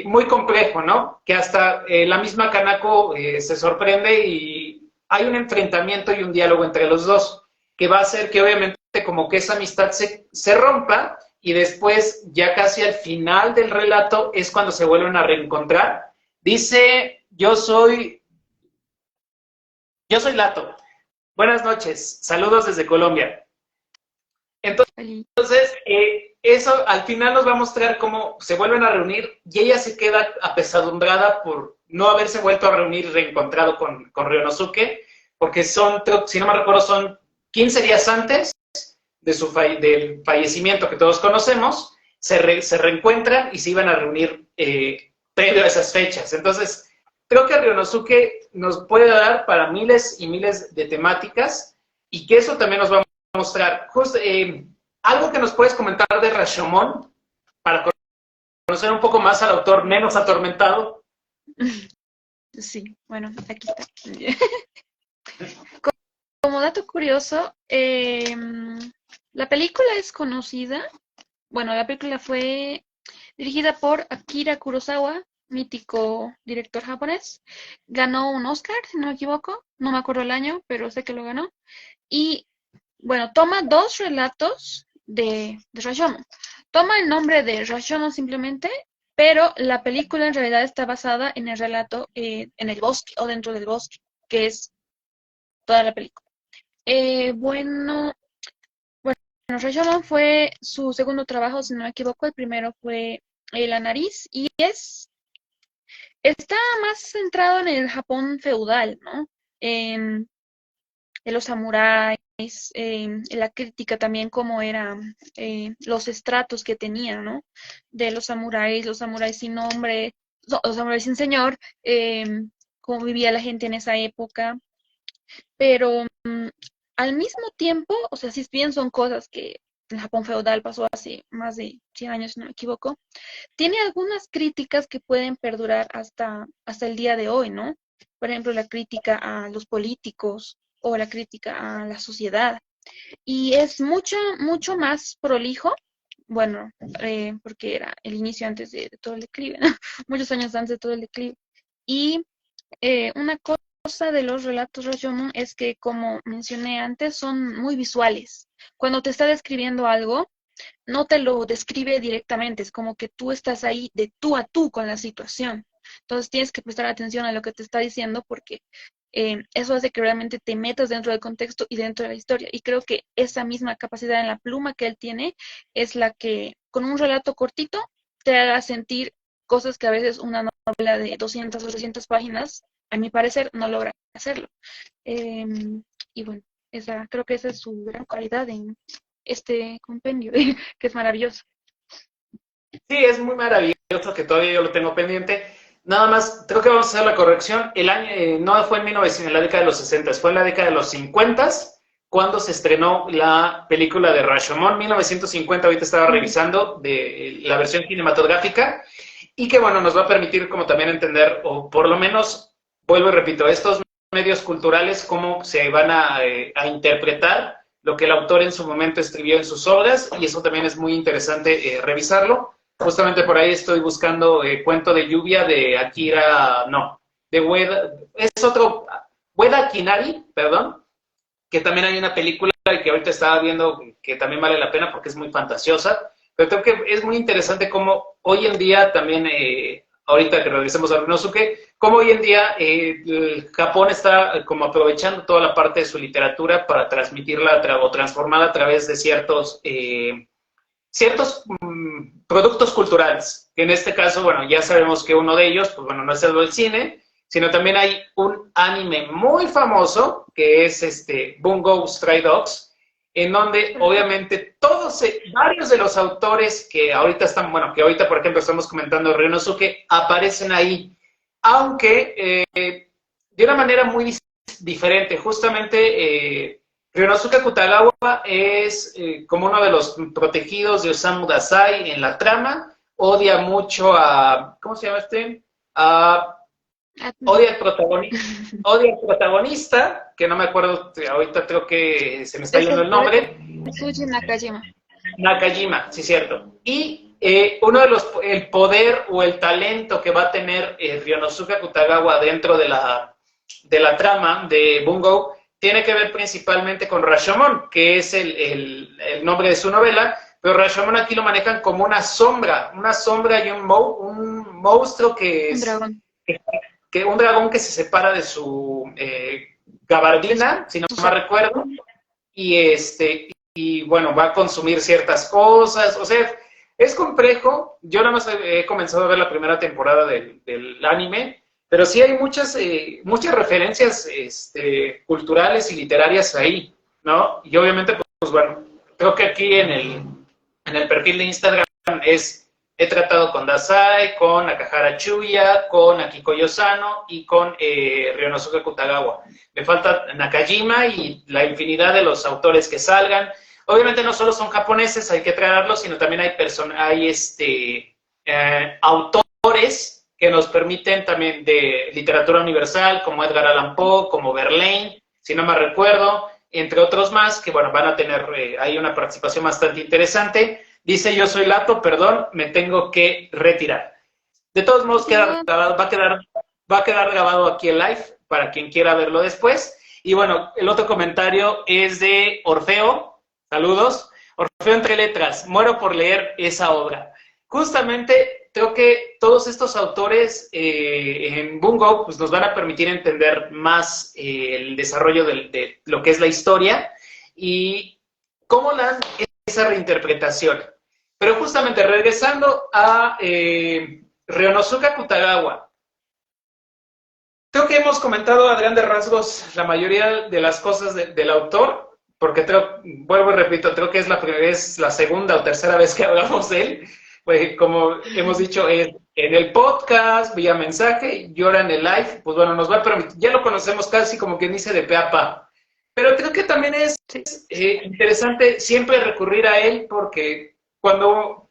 muy complejo, ¿no? Que hasta la misma Kanako se sorprende y hay un enfrentamiento y un diálogo entre los dos, que va a hacer que obviamente como que esa amistad se rompa y después, ya casi al final del relato, es cuando se vuelven a reencontrar. Dice, yo soy Lato. Buenas noches, saludos desde Colombia. Ali. Entonces, eso al final nos va a mostrar cómo se vuelven a reunir y ella se queda apesadumbrada por no haberse vuelto a reunir y reencontrado con Ryonosuke, porque si no me recuerdo, son 15 días antes del fallecimiento que todos conocemos, se reencuentran y se iban a reunir previo a esas fechas. Entonces, creo que Ryonosuke nos puede dar para miles y miles de temáticas y que eso también nos va a mostrar. Algo que nos puedes comentar de Rashomon para conocer un poco más al autor menos atormentado. Sí, bueno, aquí está. Como dato curioso, la película es conocida. Bueno, la película fue dirigida por Akira Kurosawa, mítico director japonés. Ganó un Oscar, si no me equivoco. No me acuerdo el año, pero sé que lo ganó. Y bueno, toma dos relatos de Rashomon. Toma el nombre de Rashomon simplemente, pero la película en realidad está basada en el relato en el bosque o dentro del bosque, que es toda la película. Bueno, Rashomon fue su segundo trabajo, si no me equivoco. El primero fue La nariz y está más centrado en el Japón feudal, ¿no? En los samuráis, en la crítica también cómo eran los estratos que tenían, ¿no? De los samuráis sin nombre, los samuráis sin señor, cómo vivía la gente en esa época. Pero al mismo tiempo, o sea, si bien son cosas que el Japón feudal pasó hace más de 100 años, si no me equivoco, tiene algunas críticas que pueden perdurar hasta el día de hoy, ¿no? Por ejemplo, la crítica a los políticos o la crítica a la sociedad. Y es mucho, mucho más prolijo, bueno, porque era el inicio antes de todo el declive, ¿no? Muchos años antes de todo el declive. Y una cosa cosa de los relatos Rashomon es que, como mencioné antes, son muy visuales. Cuando te está describiendo algo, no te lo describe directamente, es como que tú estás ahí de tú a tú con la situación. Entonces tienes que prestar atención a lo que te está diciendo porque eso hace que realmente te metas dentro del contexto y dentro de la historia. Y creo que esa misma capacidad en la pluma que él tiene es la que con un relato cortito te haga sentir cosas que a veces una novela de 200 o 300 páginas, a mi parecer, no logra hacerlo. Y bueno, creo que esa es su gran cualidad en este compendio, que es maravilloso. Sí, es muy maravilloso que todavía yo lo tengo pendiente. Nada más, creo que vamos a hacer la corrección. El año no fue en 1900, en la década de los 60, fue en la década de los 50 cuando se estrenó la película de Rashomon. 1950, ahorita estaba revisando de la versión cinematográfica y que bueno, nos va a permitir como también entender, o por lo menos, vuelvo y repito, estos medios culturales, cómo se van a interpretar lo que el autor en su momento escribió en sus obras, y eso también es muy interesante revisarlo. Justamente por ahí estoy buscando Cuento de lluvia de Akira, no, de Ueda, es otro, Ueda Kinari, perdón, que también hay una película que ahorita estaba viendo que también vale la pena porque es muy fantasiosa, pero creo que es muy interesante cómo hoy en día también, ahorita que regresemos a Ryunosuke, cómo hoy en día el Japón está como aprovechando toda la parte de su literatura para transmitirla o transformarla a través de ciertos productos culturales, que en este caso, bueno, ya sabemos que uno de ellos, pues bueno, no es el cine, sino también hay un anime muy famoso, que es Bungo Stray Dogs, en donde obviamente varios de los autores que ahorita están, bueno, que ahorita por ejemplo estamos comentando Ryunosuke, aparecen ahí, aunque de una manera muy diferente, justamente Ryunosuke Akutagawa es como uno de los protegidos de Osamu Dazai en la trama, odia mucho a, ¿cómo se llama este? Odia al protagonista, que no me acuerdo, ahorita creo que se me está yendo el nombre. Tsuji Nakajima. Nakajima, sí, cierto. Y el poder o el talento que va a tener Ryunosuke Akutagawa dentro de la trama de Bungo tiene que ver principalmente con Rashomon, que es el nombre de su novela, pero Rashomon aquí lo manejan como una sombra y un monstruo que es... Un dragón. Un dragón que se separa de su gabardina, si no mal recuerdo, y bueno, va a consumir ciertas cosas, o sea, es complejo. Yo nada más he comenzado a ver la primera temporada del anime, pero sí hay muchas referencias culturales y literarias ahí, ¿no? Y obviamente, pues bueno, creo que aquí en el perfil de Instagram he tratado con Dazai, con Nakahara Chuya, con Akiko Yosano y con Ryunosuke Akutagawa. Me falta Nakajima y la infinidad de los autores que salgan. Obviamente no solo son japoneses, hay que aclararlo, sino también hay autores que nos permiten también de literatura universal, como Edgar Allan Poe, como Verlaine, si no me recuerdo, entre otros más, que bueno, van a tener ahí una participación bastante interesante. Dice, yo soy Lato, perdón, me tengo que retirar. De todos modos, va a quedar grabado aquí el live para quien quiera verlo después. Y bueno, el otro comentario es de Orfeo. Saludos. Orfeo entre letras. Muero por leer esa obra. Justamente creo que todos estos autores en Bungo pues, nos van a permitir entender más el desarrollo de lo que es la historia y cómo dan esa reinterpretación. Pero justamente regresando a Ryunosuke Akutagawa, creo que hemos comentado a grandes rasgos la mayoría de las cosas del autor, porque vuelvo y repito, creo que es la segunda o tercera vez que hablamos de él, pues como hemos dicho, en el podcast, vía mensaje, y ahora en el live, pues bueno, nos va a permitir, ya lo conocemos casi como quien dice de pe a pa, pero creo que también es interesante siempre recurrir a él, porque cuando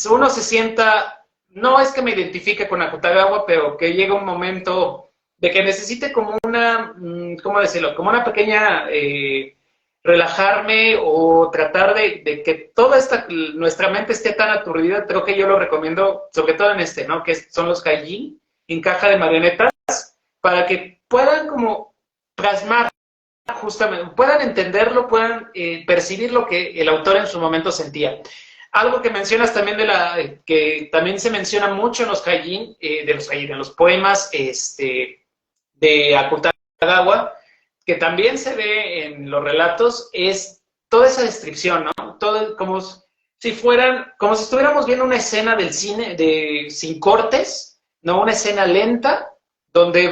uno se sienta, no es que me identifique con Akutagawa, pero que llega un momento de que necesite como una, ¿cómo decirlo? Como una pequeña relajarme o tratar de que nuestra mente esté tan aturdida, creo que yo lo recomiendo, sobre todo en ¿no? Que son los Kaijin, en caja de marionetas, para que puedan como plasmar justamente, puedan entenderlo, puedan percibir lo que el autor en su momento sentía. Algo que mencionas también que también se menciona mucho en los Hajin, en los poemas de Akutagawa, que también se ve en los relatos, es toda esa descripción, ¿no? Todo como como si estuviéramos viendo una escena del cine sin cortes, ¿no? Una escena lenta, donde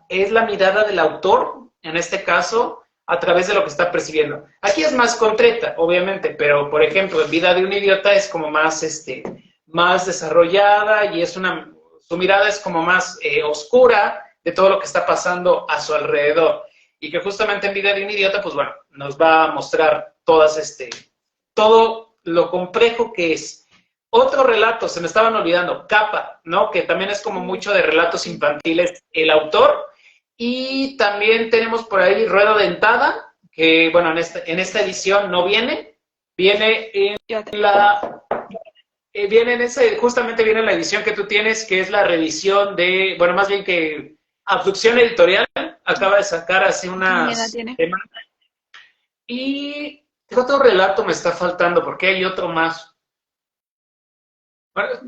es la mirada del autor, en este caso, a través de lo que está percibiendo. Aquí es más concreta, obviamente, pero, por ejemplo, en Vida de un idiota es como más desarrollada y su mirada es como más oscura de todo lo que está pasando a su alrededor. Y que justamente en Vida de un idiota, pues bueno, nos va a mostrar todo lo complejo que es. Otro relato, se me estaban olvidando, Capa, ¿no? Que también es como mucho de relatos infantiles el autor. Y también tenemos por ahí Rueda Dentada, que bueno, en esta edición no viene justamente viene en la edición que tú tienes, que es la revisión bueno, más bien que Abducción Editorial acaba de sacar hace unas semanas. Y ¿qué otro relato me está faltando? Porque hay otro más. Bueno,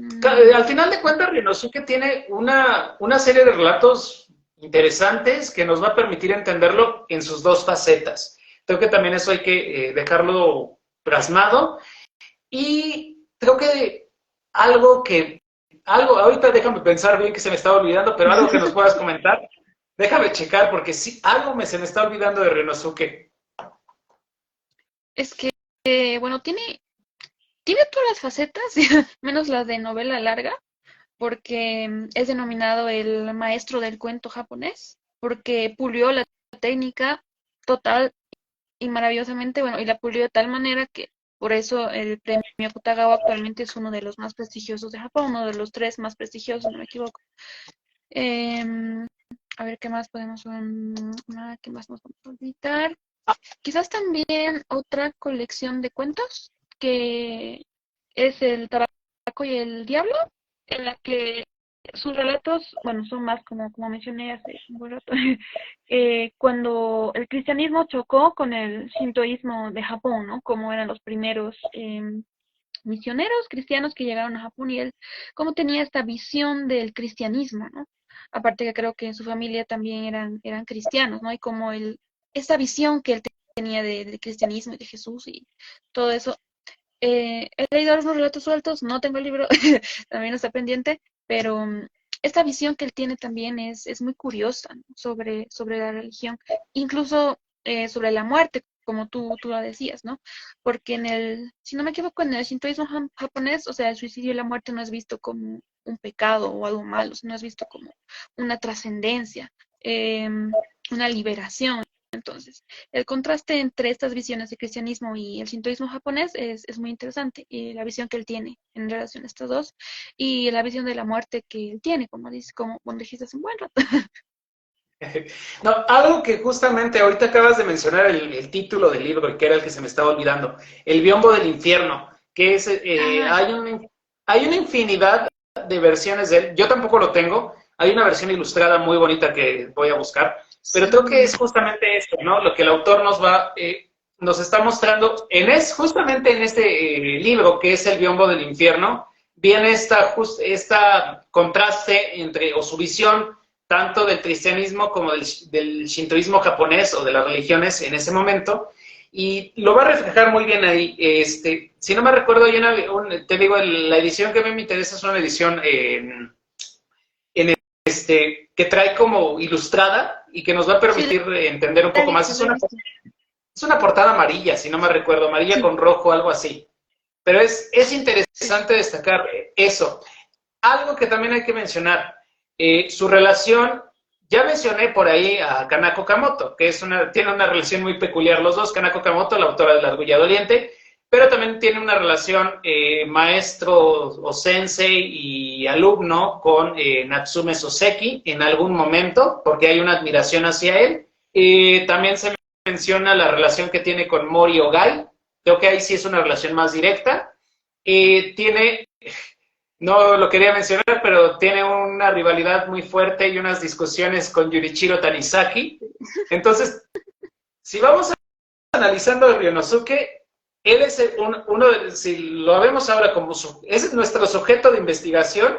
al final de cuentas, Ryunosuke tiene una serie de relatos interesantes que nos va a permitir entenderlo en sus dos facetas. Creo que también eso hay que dejarlo plasmado. Y creo que ahorita déjame pensar bien que se me estaba olvidando, pero algo que nos puedas comentar, déjame checar porque sí, se me está olvidando de Ryunosuke. Es que, bueno, tiene todas las facetas, menos las de novela larga, porque es denominado el maestro del cuento japonés, porque pulió la técnica total y maravillosamente, bueno, y la pulió de tal manera que por eso el premio Akutagawa actualmente es uno de los más prestigiosos de Japón, uno de los 3 más prestigiosos, si no me equivoco. A ver, ¿qué más qué más nos vamos a olvidar? Quizás también otra colección de cuentos que es el Tabaco y el Diablo, en la que sus relatos, bueno, son más como mencioné hace un buen rato, cuando el cristianismo chocó con el shintoísmo de Japón, ¿no? Como eran los primeros misioneros cristianos que llegaron a Japón y él, cómo tenía esta visión del cristianismo, ¿no? Aparte que creo que en su familia también eran cristianos, ¿no? Y como esta visión que él tenía del cristianismo y de Jesús y todo eso. He leído algunos relatos sueltos, no tengo el libro, también está pendiente, pero esta visión que él tiene también es muy curiosa, ¿no? sobre la religión, incluso sobre la muerte, como tú lo decías, ¿no? Porque si no me equivoco, en el shintoísmo japonés, o sea, el suicidio y la muerte no es visto como un pecado o algo malo, sino es visto como una trascendencia, una liberación. Entonces, el contraste entre estas visiones del cristianismo y el sintoísmo japonés es muy interesante. Y la visión que él tiene en relación a estos dos y la visión de la muerte que él tiene, como dijiste hace un buen rato. No, algo que justamente ahorita acabas de mencionar el título del libro, que era el que se me estaba olvidando, El biombo del infierno, que es, hay una infinidad de versiones de él. Yo tampoco lo tengo. Hay una versión ilustrada muy bonita que voy a buscar, pero creo que es justamente esto, ¿no? Lo que el autor nos está mostrando justamente en este libro, que es El biombo del infierno, viene esta contraste o su visión tanto del cristianismo como del shintoísmo japonés o de las religiones en ese momento, y lo va a reflejar muy bien ahí. Si no me recuerdo, te digo, la edición que a mí me interesa es una edición que trae como ilustrada y que nos va a permitir entender un poco más. Es una portada amarilla, si no me recuerdo, amarilla con rojo, algo así. Pero es interesante destacar eso. Algo que también hay que mencionar, su relación, ya mencioné por ahí a Kanako Kamoto, que tiene una relación muy peculiar los dos. Kanako Kamoto, la autora de La Argolla Doliente, pero también tiene una relación maestro o sensei y alumno con Natsume Soseki en algún momento, porque hay una admiración hacia él. También se menciona la relación que tiene con Mori Ogai, creo que ahí sí es una relación más directa. Tiene no lo quería mencionar, pero tiene una rivalidad muy fuerte y unas discusiones con Yunichiro Tanizaki. Entonces, si vamos analizando a Ryonosuke, él es si lo vemos ahora como es nuestro sujeto de investigación,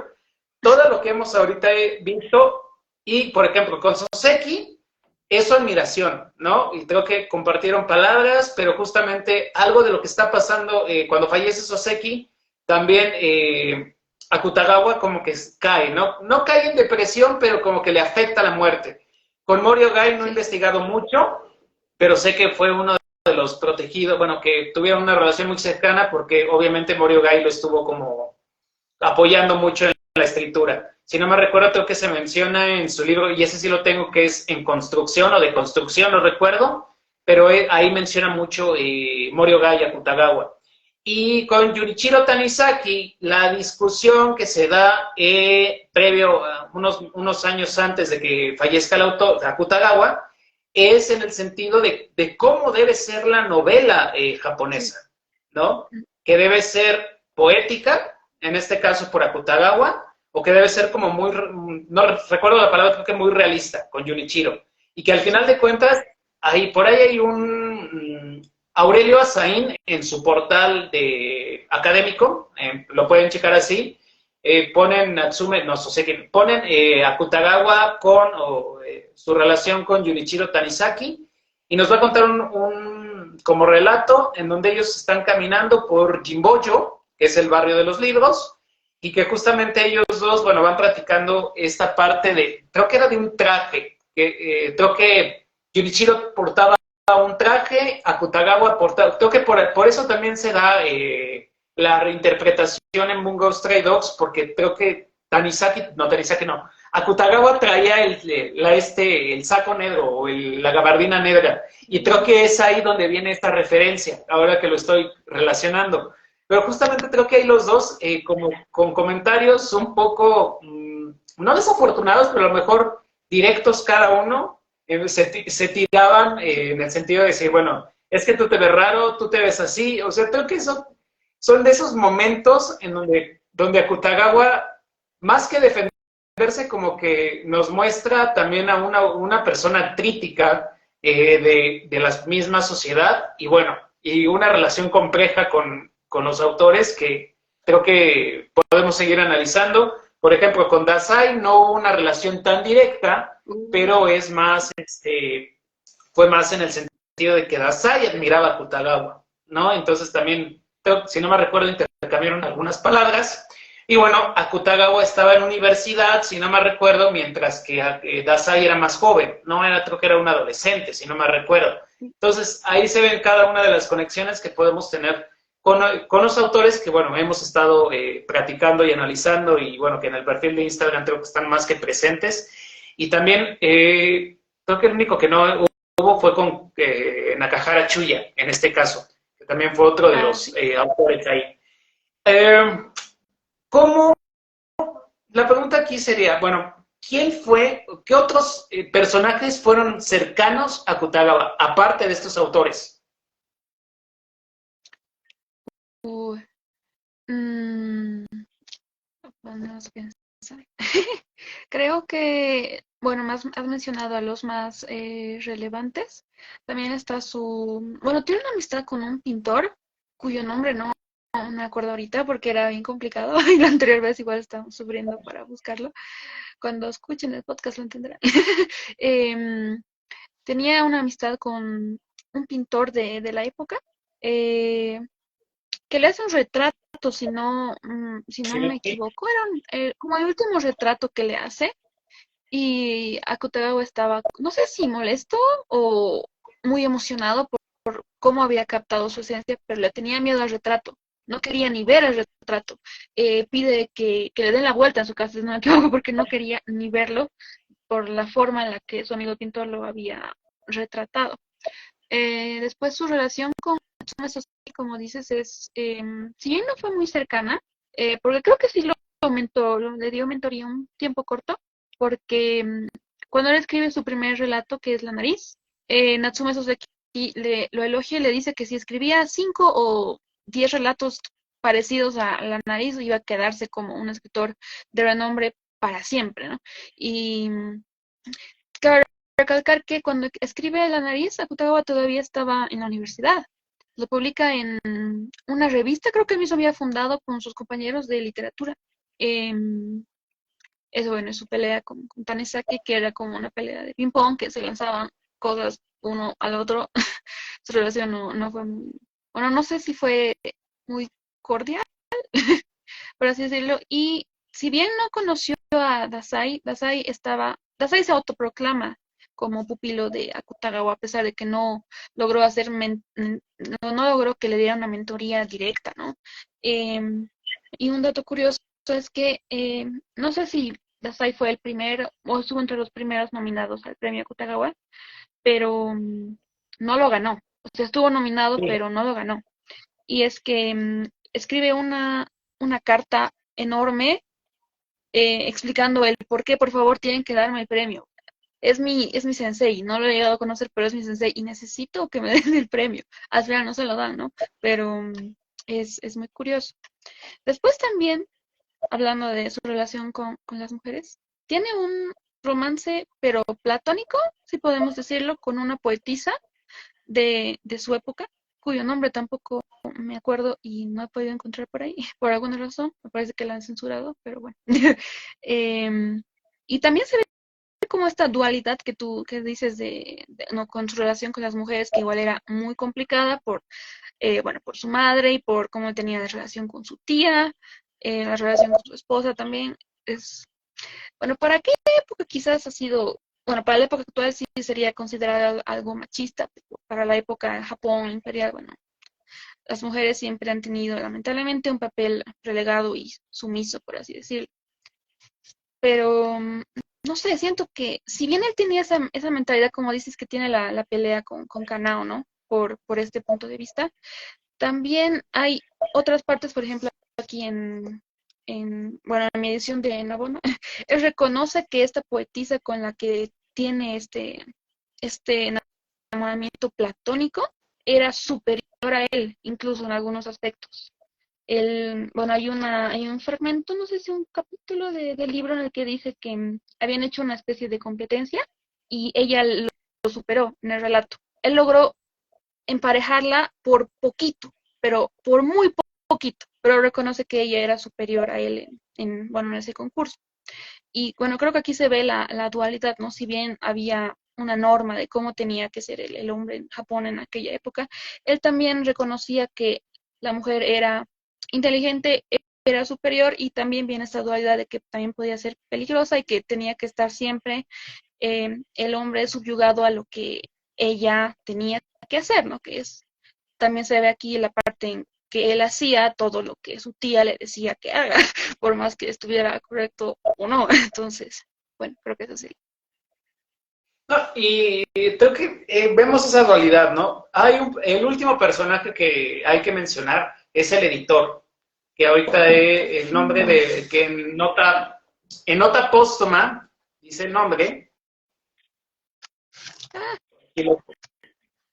todo lo que hemos ahorita visto, y por ejemplo, con Soseki, es su admiración, ¿no? Y creo que compartieron palabras, pero justamente algo de lo que está pasando cuando fallece Soseki, también Akutagawa como que cae, ¿no? No cae en depresión, pero como que le afecta la muerte. Con Mori Ogai no he investigado mucho, pero sé que fue uno de los protegidos, bueno, que tuvieron una relación muy cercana porque obviamente Mori Ogai lo estuvo como apoyando mucho en la escritura. Si no me recuerdo, creo que se menciona en su libro, y ese sí lo tengo, que es En construcción o de construcción, no recuerdo, pero ahí menciona mucho Mori Ogai y Akutagawa. Y con Junichiro Tanizaki, la discusión que se da previo a unos años antes de que fallezca el autor, Akutagawa, es en el sentido de cómo debe ser la novela japonesa, ¿no? Que debe ser poética, en este caso por Akutagawa, o que debe ser como muy, no recuerdo la palabra, creo que muy realista, con Junichiro. Y que al final de cuentas, por ahí hay un Aurelio Azaín en su portal académico, lo pueden checar así, ponen Natsume, no sé qué, ponen Akutagawa con su relación con Junichiro Tanizaki, y nos va a contar como relato en donde ellos están caminando por Jimboyo, que es el barrio de los libros, y que justamente ellos dos, bueno, van practicando esta parte creo que era de un traje, creo que Junichiro portaba un traje, Akutagawa portaba, creo que por eso también se da la reinterpretación en Bungo Stray Dogs, porque creo que Tanizaki no, Akutagawa traía el saco negro o la gabardina negra, y creo que es ahí donde viene esta referencia, ahora que lo estoy relacionando. Pero justamente creo que hay los dos como con comentarios un poco, no desafortunados, pero a lo mejor directos cada uno, se tiraban en el sentido de decir, bueno, es que tú te ves raro, tú te ves así, o sea, creo que son de esos momentos en donde Akutagawa, más que defenderse, como que nos muestra también a una persona crítica de la misma sociedad, y bueno, y una relación compleja con los autores que creo que podemos seguir analizando. Por ejemplo, con Dazai no hubo una relación tan directa, pero es más, fue más en el sentido de que Dazai admiraba a Kutagawa, ¿no? Entonces también, si no me recuerdo, intercambiaron algunas palabras. Y bueno, Akutagawa estaba en universidad, si no me recuerdo, mientras que Dazai era más joven, ¿no? Creo que era un adolescente, si no me recuerdo. Entonces, ahí se ven cada una de las conexiones que podemos tener con los autores que, bueno, hemos estado practicando y analizando, y bueno, que en el perfil de Instagram creo que están más que presentes. Y también, creo que el único que no hubo fue con Nakahara Chuya, en este caso, que también fue otro de los autores ahí. ¿Cómo? La pregunta aquí sería, bueno, qué otros personajes fueron cercanos a Kutagawa, aparte de estos autores? Vamos a pensar. Creo que, bueno, has mencionado a los más relevantes. También está bueno, tiene una amistad con un pintor cuyo nombre no me acuerdo ahorita porque era bien complicado y la anterior vez igual estábamos sufriendo para buscarlo. Cuando escuchen el podcast lo entenderán. Tenía una amistad con un pintor de la época que le hace un retrato, si no me equivoco, era como el último retrato que le hace, y Akutagawa estaba, no sé si molesto o muy emocionado por cómo había captado su esencia, pero le tenía miedo al retrato, no quería ni ver el retrato. Pide que le den la vuelta en su casa, si no me equivoco, porque no quería ni verlo por la forma en la que su amigo pintor lo había retratado. Después su relación con Natsume Soseki, como dices, si bien no fue muy cercana, porque creo que sí le dio mentoría un tiempo corto, porque cuando él escribe su primer relato, que es La nariz, Natsume Soseki lo elogia y le dice que si escribía 5 o 10 relatos parecidos a la nariz, iba a quedarse como un escritor de renombre para siempre, ¿no? Y cabe recalcar que cuando escribe La nariz, Akutagawa todavía estaba en la universidad. Lo publica en una revista, creo que él mismo había fundado con sus compañeros de literatura. Em, es bueno, es su pelea con Tanizaki, que era como una pelea de ping-pong, que se lanzaban cosas uno al otro. Su relación no fue muy, bueno, no sé si fue muy cordial, por así decirlo. Y si bien no conoció a Dasai, Dasai se autoproclama como pupilo de Akutagawa, a pesar de que no logró no logró que le diera una mentoría directa, ¿no? Em, y un dato curioso es que no sé si Dasai fue el primero o estuvo entre los primeros nominados al premio Akutagawa, pero no lo ganó. O sea, estuvo nominado, Sí. pero no lo ganó. Y es que escribe una carta enorme explicando el por qué, por favor, tienen que darme el premio. Es mi sensei, no lo he llegado a conocer, pero es mi sensei y necesito que me den el premio. Al final no se lo dan, ¿no? Pero es muy curioso. Después también, hablando de su relación con las mujeres, tiene un romance, pero platónico, si podemos decirlo, con una poetisa de su época, cuyo nombre tampoco me acuerdo y no he podido encontrar por ahí, por alguna razón, me parece que la han censurado, pero bueno. Em, y también se ve como esta dualidad que tú que dices no, con su relación con las mujeres, que igual era muy complicada bueno, por su madre y por cómo tenía la relación con su tía, la relación con su esposa también. Bueno, para aquella época quizás ha sido, bueno, para la época actual sí sería considerado algo machista, pero para la época de Japón imperial, bueno, las mujeres siempre han tenido lamentablemente un papel relegado y sumiso, por así decirlo. Pero, no sé, siento que si bien él tenía esa mentalidad, como dices, que tiene la pelea con Kanao, ¿no? Por este punto de vista, también hay otras partes, por ejemplo, aquí bueno, en mi edición de Nabono, él reconoce que esta poetisa con la que tiene este enamoramiento platónico era superior a él, incluso en algunos aspectos. Bueno, hay un fragmento, no sé si un capítulo del libro en el que dice que habían hecho una especie de competencia y ella lo superó en el relato. Él logró emparejarla por poquito, pero por muy poquito, pero reconoce que ella era superior a él bueno, en ese concurso. Y bueno, creo que aquí se ve la dualidad, ¿no? Si bien había una norma de cómo tenía que ser el hombre en Japón en aquella época, él también reconocía que la mujer era inteligente, era superior y también viene esta dualidad de que también podía ser peligrosa y que tenía que estar siempre el hombre subyugado a lo que ella tenía que hacer, ¿no? También se ve aquí la parte en que él hacía todo lo que su tía le decía que haga, por más que estuviera correcto o no. Entonces, bueno, creo que eso sería. No, y creo que vemos esa dualidad, ¿no? El último personaje que hay que mencionar es el editor, que ahorita es el nombre de, que en nota póstuma, dice el nombre, Ah, y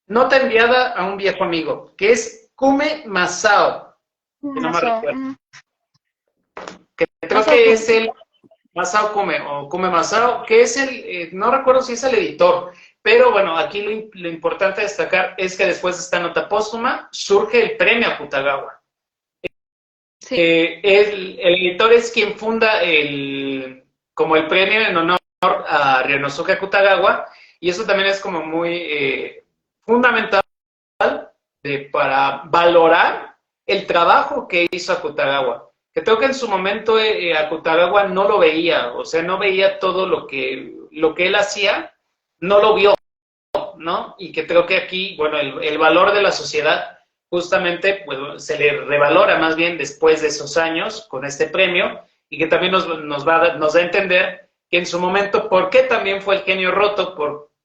nota enviada a un viejo amigo, que es Kume Masao, que no me Masao, recuerdo, que creo Masao que Kume, es sí. el Masao Kume, o Kume Masao, que es no recuerdo si es el editor, pero bueno, aquí lo importante a destacar es que después de esta nota póstuma surge el premio Akutagawa. Sí, El editor es quien funda como el premio en honor a Ryonosuke Akutagawa, y eso también es como muy fundamental para valorar el trabajo que hizo Akutagawa. Que creo que en su momento Akutagawa no lo veía, o sea, no veía todo lo que él hacía, no lo vio, ¿no? Y que creo que aquí, bueno, el valor de la sociedad justamente pues, se le revalora más bien después de esos años con este premio y que también nos da a entender que en su momento, ¿por qué también fue el genio roto?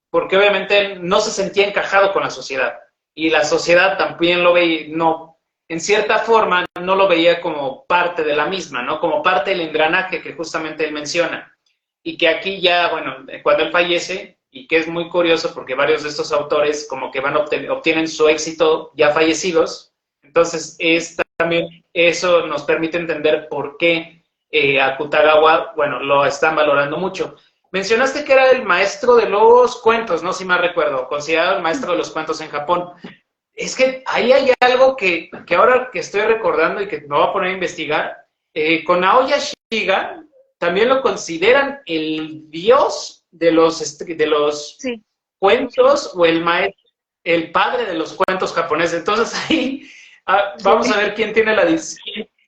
Porque obviamente él no se sentía encajado con la sociedad y la sociedad también lo veía, no, en cierta forma no lo veía como parte de la misma, ¿no? Como parte del engranaje que justamente él menciona. Y que aquí ya, bueno, cuando él fallece, y que es muy curioso porque varios de estos autores como que obtienen su éxito ya fallecidos, entonces también eso nos permite entender por qué Akutagawa, bueno, lo están valorando mucho. Mencionaste que era el maestro de los cuentos, no si mal recuerdo, considerado el maestro de los cuentos en Japón. Es que ahí hay algo que ahora que estoy recordando y que me voy a poner a investigar, con Aoya Shiga también lo consideran el dios de los Sí, cuentos o el padre de los cuentos japoneses. Entonces ahí sí. vamos a ver quién tiene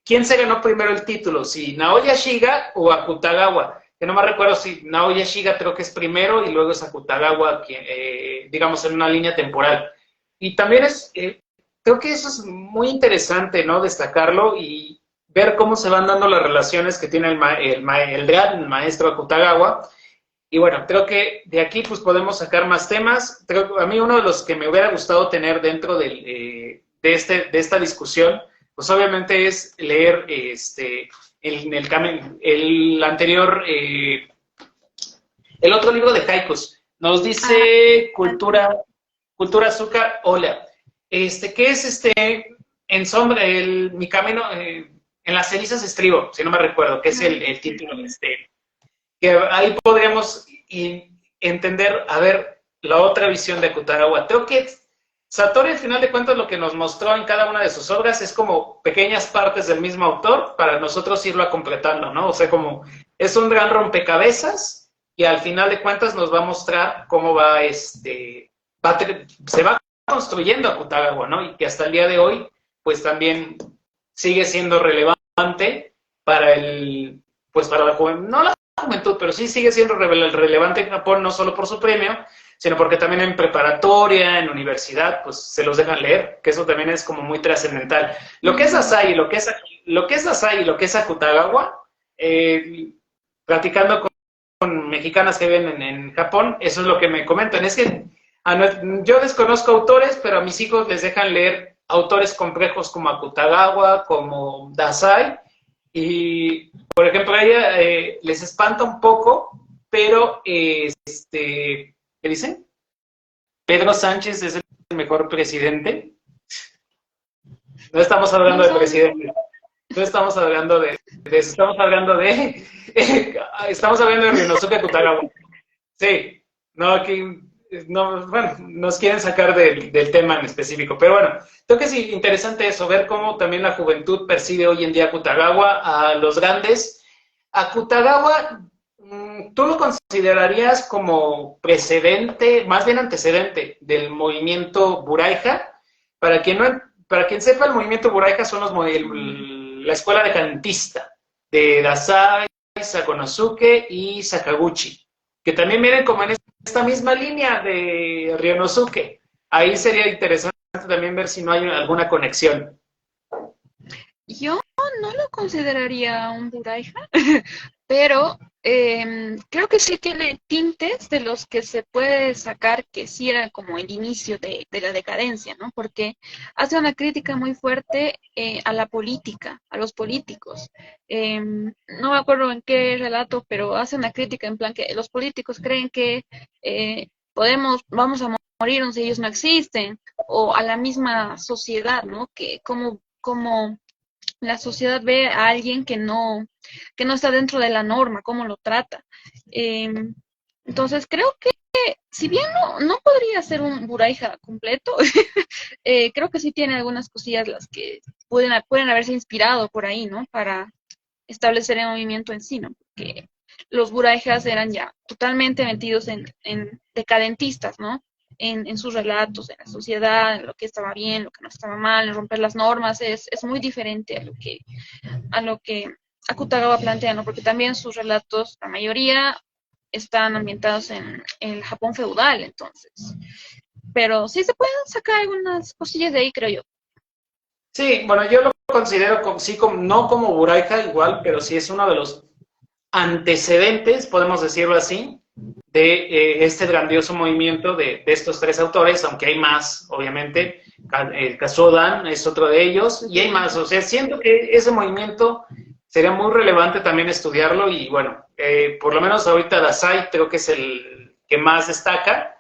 quién se ganó primero el título, si Naoya Shiga o Akutagawa. Que no me recuerdo si Naoya Shiga creo que es primero y luego es Akutagawa, digamos, en una línea temporal. Y también creo que eso es muy interesante, ¿no? Destacarlo y ver cómo se van dando las relaciones que tiene el gran maestro Akutagawa. Y bueno, creo que de aquí pues podemos sacar más temas. Creo que a mí uno de los que me hubiera gustado tener dentro de esta discusión, pues obviamente es leer el anterior, el otro libro de haikus. Nos Ah, dice Cultura Azúcar, hola. ¿Qué es en sombra, mi camino, en las cenizas estribo, si no me recuerdo, que es el título de que ahí podríamos entender, a ver, la otra visión de Akutagawa. Creo que Satori, al final de cuentas, lo que nos mostró en cada una de sus obras es como pequeñas partes del mismo autor para nosotros irlo completando, ¿no? O sea, como es un gran rompecabezas y al final de cuentas nos va a mostrar cómo se va construyendo Akutagawa, ¿no? Y que hasta el día de hoy, pues también sigue siendo relevante para pues para la juventud, no la juventud, pero sí sigue siendo relevante en Japón, no solo por su premio, sino porque también en preparatoria, en universidad, pues se los dejan leer, que eso también es como muy trascendental. Lo que es Asai, lo que es Asai y lo que es Akutagawa, platicando con mexicanas que viven en Japón, eso es lo que me comentan. Es que yo desconozco autores, pero a mis hijos les dejan leer autores complejos como Akutagawa, como Dasai, y por ejemplo a ella les espanta un poco, pero ¿qué dicen? Pedro Sánchez es el mejor presidente. No estamos hablando no de sabía. presidente, no estamos hablando de eso, estamos hablando de Ryonosuke Akutagawa. Sí, no, aquí, no, bueno, nos quieren sacar del tema en específico, pero bueno, creo que es interesante eso, ver cómo también la juventud percibe hoy en día a Akutagawa, a los grandes. Akutagawa, ¿tú lo considerarías como precedente, más bien antecedente del movimiento Buraija? Para quien, no, para quien sepa, el movimiento Buraija son la escuela de cantista de Dasai, Sakonosuke y Sakaguchi, que también vienen como en esta misma línea de Ryonosuke. Ahí sería interesante también ver si no hay alguna conexión. Yo no lo consideraría un Buraija, pero creo que sí tiene tintes de los que se puede sacar que sí era como el inicio de la decadencia, ¿no? Porque hace una crítica muy fuerte a la política, a los políticos. No me acuerdo en qué relato, pero hace una crítica en plan que los políticos creen que vamos a morirnos si ellos no existen, o a la misma sociedad, ¿no? Que como la sociedad ve a alguien que no está dentro de la norma, cómo lo trata. Eh, entonces, creo que si bien no podría ser un Buraija completo, creo que sí tiene algunas cosillas las que pueden haberse inspirado por ahí, ¿no? Para establecer el movimiento en sí, ¿no? Porque los Buraijas eran ya totalmente metidos en decadentistas, ¿no? En sus relatos, en la sociedad, en lo que estaba bien, lo que no estaba mal, en romper las normas, es muy diferente a lo que Akutagawa plantea, ¿no? Porque también sus relatos, la mayoría, están ambientados en el Japón feudal, entonces. Pero sí se pueden sacar algunas cosillas de ahí, creo yo. Sí, bueno, yo lo considero como, sí, como, no como Buraija igual, pero sí es uno de los antecedentes, podemos decirlo así, de este grandioso movimiento de estos tres autores, aunque hay más, obviamente. Kazuo Dan es otro de ellos, y hay más. O sea, siento que ese movimiento sería muy relevante también estudiarlo, y bueno, por lo menos ahorita Dasai creo que es el que más destaca,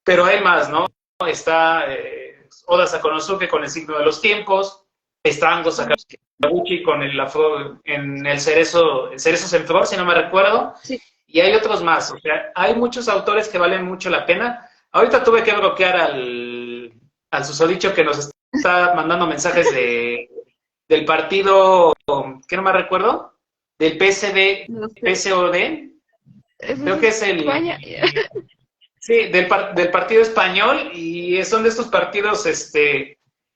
pero hay más, ¿no? Está Oda Sakonosuke con el signo de los tiempos, Está Ango Sakaguchi con el afro, en el Cerezo en Flor, si no me recuerdo, Sí. y hay otros más. O sea, hay muchos autores que valen mucho la pena. Ahorita tuve que bloquear al susodicho que nos está mandando mensajes del partido, ¿qué no me recuerdo? Del PSD, No sé. PSOD, creo que es España. sí, del partido español, y son de estos partidos,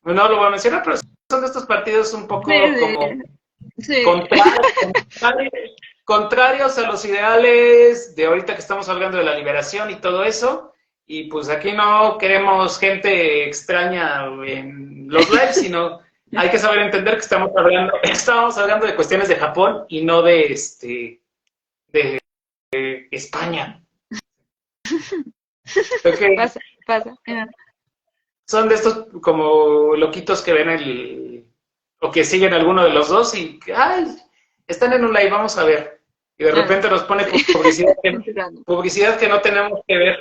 no lo voy a mencionar, pero son de estos partidos un poco como Sí. contrarios a los ideales de ahorita que estamos hablando de la liberación y todo eso. Y pues aquí no queremos gente extraña en los lives, sino hay que saber entender que estamos hablando de cuestiones de Japón y no de España. Creo Pasa. son de estos como loquitos que ven o que siguen alguno de los dos y, ay, están en un live, vamos a ver. Y de repente nos pone publicidad que no tenemos que ver.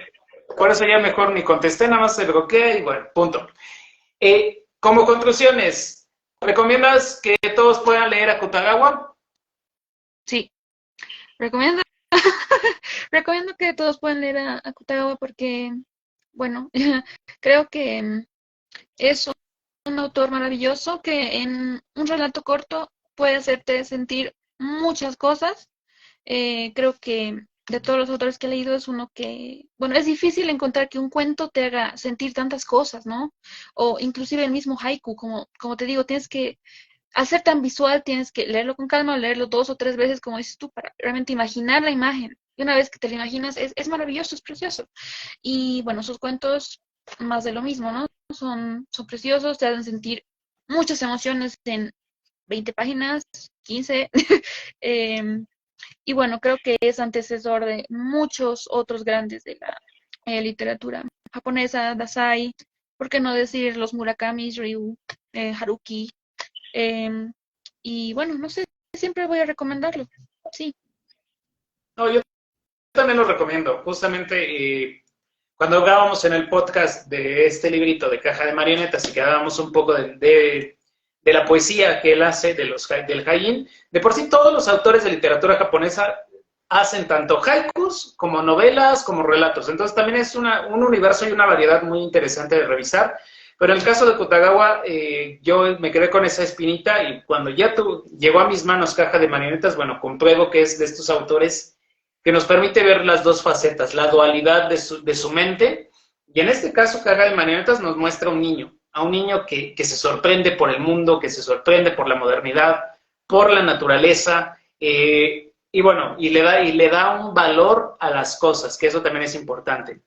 Por eso ya mejor ni contesté, nada más se bloquea y bueno, punto. Como conclusiones, ¿recomiendas que todos puedan leer a Kutagawa? Sí, recomiendo, recomiendo que todos puedan leer a Akutagawa porque, bueno, creo que es un autor maravilloso que en un relato corto puede hacerte sentir muchas cosas. Creo que de todos los autores que he leído es uno que, bueno, es difícil encontrar que un cuento te haga sentir tantas cosas, ¿no? O inclusive el mismo haiku, como te digo, tienes que, al ser tan visual, tienes que leerlo con calma, leerlo 2 o 3 veces, como dices tú, para realmente imaginar la imagen. Y una vez que te la imaginas, es maravilloso, es precioso. Y bueno, sus cuentos, más de lo mismo, ¿no? Son preciosos, te hacen sentir muchas emociones en 20 páginas, 15. Em, y bueno, creo que es antecesor de muchos otros grandes de la literatura japonesa, Dazai, ¿por qué no decir los Murakamis, Ryu, Haruki? em, y bueno, no sé, siempre voy a recomendarlo. Sí, No, yo también lo recomiendo. Justamente cuando hablábamos en el podcast de este librito de Caja de Marionetas y que hablábamos un poco de la poesía que él hace, del haiin, de por sí todos los autores de literatura japonesa hacen tanto haikus como novelas, como relatos. Entonces también es un universo y una variedad muy interesante de revisar. Pero en el caso de Kutagawa, yo me quedé con esa espinita y cuando ya llegó a mis manos Caja de Marionetas, bueno, compruebo que es de estos autores que nos permite ver las dos facetas, la dualidad de su mente. Y en este caso, Caja de Marionetas nos muestra a un niño que se sorprende por el mundo, que se sorprende por la modernidad, por la naturaleza, y bueno, y le da un valor a las cosas, que eso también es importante.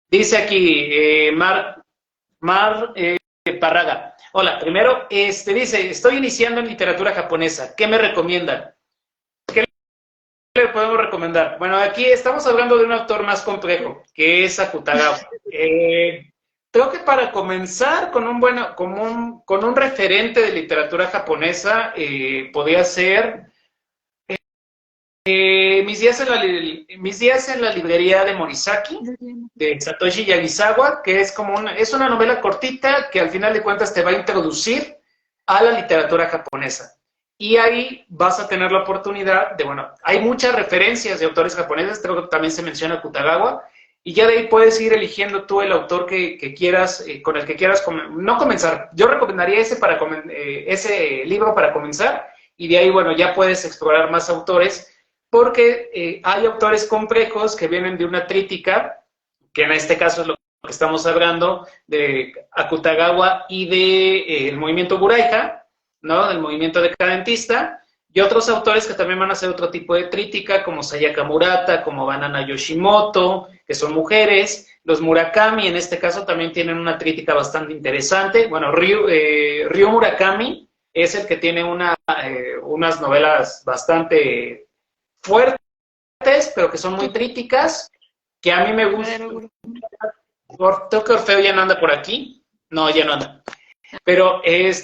Dice aquí Mar Parraga. Hola, primero, dice, estoy iniciando en literatura japonesa, ¿qué me recomiendan? Le podemos recomendar? Bueno, aquí estamos hablando de un autor más complejo, que es Akutagawa. Creo que para comenzar con con un referente de literatura japonesa, podría ser mis días en la librería de Morisaki, de Satoshi Yagisawa, que es es una novela cortita que al final de cuentas te va a introducir a la literatura japonesa. Y ahí vas a tener la oportunidad bueno, hay muchas referencias de autores japoneses, creo que también se menciona Kutagawa, y ya de ahí puedes ir eligiendo tú el autor que quieras, con el que quieras, no comenzar. Yo recomendaría ese libro para comenzar, y de ahí, bueno, ya puedes explorar más autores, porque hay autores complejos que vienen de una trítica, que en este caso es lo que estamos hablando, de Akutagawa y de el movimiento Buraiha, ¿no? Del movimiento decadentista, y otros autores que también van a hacer otro tipo de trítica, como Sayaka Murata, como Banana Yoshimoto, que son mujeres. Los Murakami, en este caso, también tienen una crítica bastante interesante. Bueno, Ryu Murakami es el que tiene unas novelas bastante fuertes, pero que son muy críticas, que a mí me gustan. Creo que Orfeo ya no anda por aquí. No, ya no anda. Pero él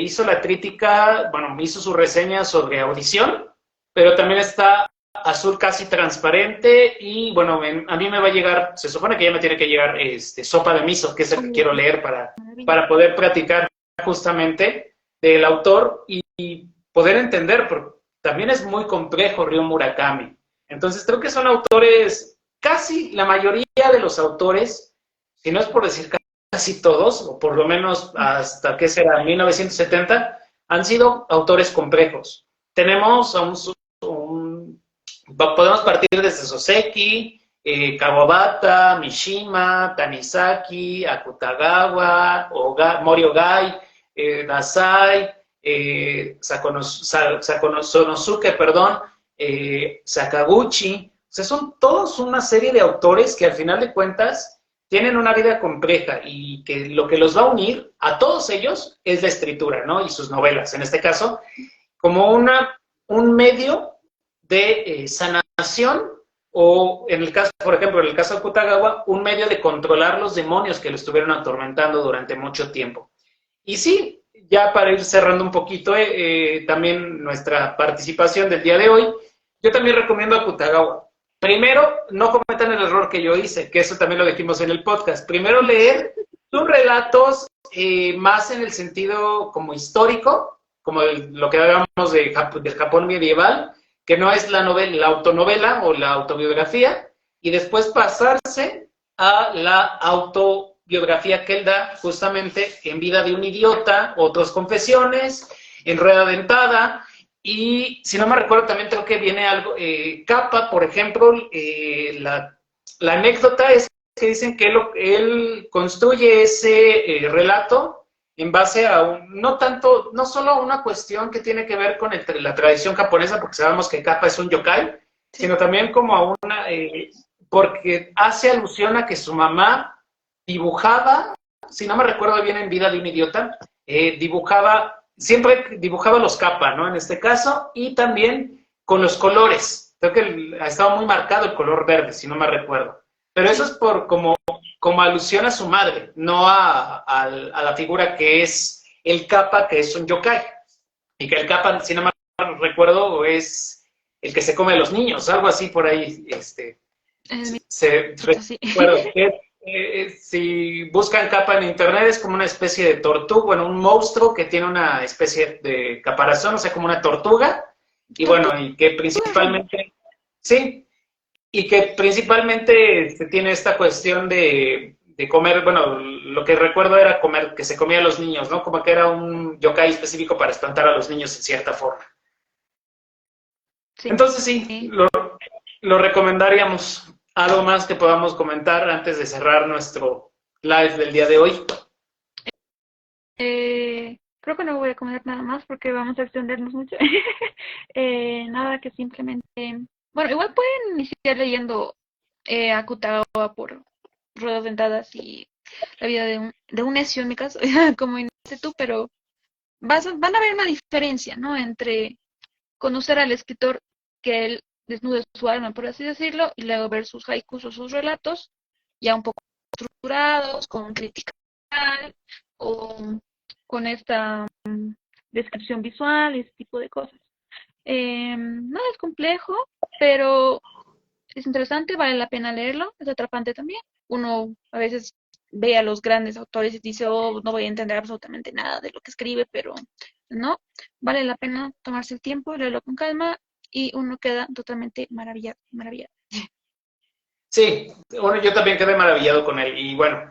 hizo la crítica, bueno, hizo su reseña sobre Audición, pero también está azul casi transparente y bueno, a mí me va a llegar, se supone que ya me tiene que llegar sopa de miso, que es el que quiero leer para poder platicar justamente del autor y poder entender, porque también es muy complejo Ryo Murakami. Entonces creo que son autores, casi la mayoría de los autores, si no es por decir casi todos, o por lo menos hasta, ¿qué será?, 1970, han sido autores complejos. Tenemos podemos partir desde Soseki, Kawabata, Mishima, Tanizaki, Akutagawa, Mori Ogai, Dazai, Sonosuke, perdón, Sakaguchi. O sea, son todos una serie de autores que al final de cuentas tienen una vida compleja y que lo que los va a unir a todos ellos es la escritura, ¿no? Y sus novelas, en este caso, como un medio de sanación o, en el caso, por ejemplo, en el caso de Akutagawa, un medio de controlar los demonios que lo estuvieron atormentando durante mucho tiempo. Y sí, ya para ir cerrando un poquito también nuestra participación del día de hoy, yo también recomiendo a Akutagawa. Primero, no cometan el error que yo hice, que eso también lo dijimos en el podcast. Primero, leer sus relatos más en el sentido como histórico, como lo que hablábamos del Japón medieval, que no es la autonovela o la autobiografía, y después pasarse a la autobiografía que él da justamente en Vida de un idiota, Otras confesiones, en Rueda Dentada, y si no me recuerdo también creo que viene algo, Kappa, por ejemplo, la anécdota es que dicen que él construye ese relato en base a no solo a una cuestión que tiene que ver con la tradición japonesa, porque sabemos que Kappa es un yokai, sino también como a porque hace alusión a que su mamá dibujaba, si no me recuerdo bien en Vida de un idiota, siempre dibujaba los Kappa, ¿no? En este caso, y también con los colores. Creo que estaba muy marcado el color verde, si no me recuerdo. Pero eso es como alusión a su madre, no a la figura que es el Kappa, que es un yokai. Y que el Kappa, si no me recuerdo, es el que se come a los niños, algo así por ahí. Recuerdo que si buscan Kappa en internet es como una especie de tortuga, bueno, un monstruo que tiene una especie de caparazón, o sea, como una tortuga, y bueno, y que principalmente, sí, y que principalmente tiene esta cuestión de comer, bueno, lo que recuerdo era comer, que se comía a los niños, ¿no? Como que era un yokai específico para espantar a los niños en cierta forma. Sí. Entonces sí, lo recomendaríamos. ¿Algo más que podamos comentar antes de cerrar nuestro live del día de hoy? Creo que no voy a comentar nada más porque vamos a extendernos mucho. Nada, que simplemente... Bueno, igual pueden iniciar leyendo Akutagawa por Ruedas Dentadas y La vida de un necio, en mi caso, como iniciaste tú, pero van a ver una diferencia, ¿no? Entre conocer al escritor que él desnude su alma, por así decirlo, y luego ver sus haikus o sus relatos ya un poco estructurados, con crítica o con esta descripción visual y ese tipo de cosas. No es complejo, pero es interesante, vale la pena leerlo, es atrapante también. Uno a veces ve a los grandes autores y dice, oh, no voy a entender absolutamente nada de lo que escribe, pero no, vale la pena tomarse el tiempo, leerlo con calma y uno queda totalmente maravillado. Sí, bueno, yo también quedé maravillado con él y bueno,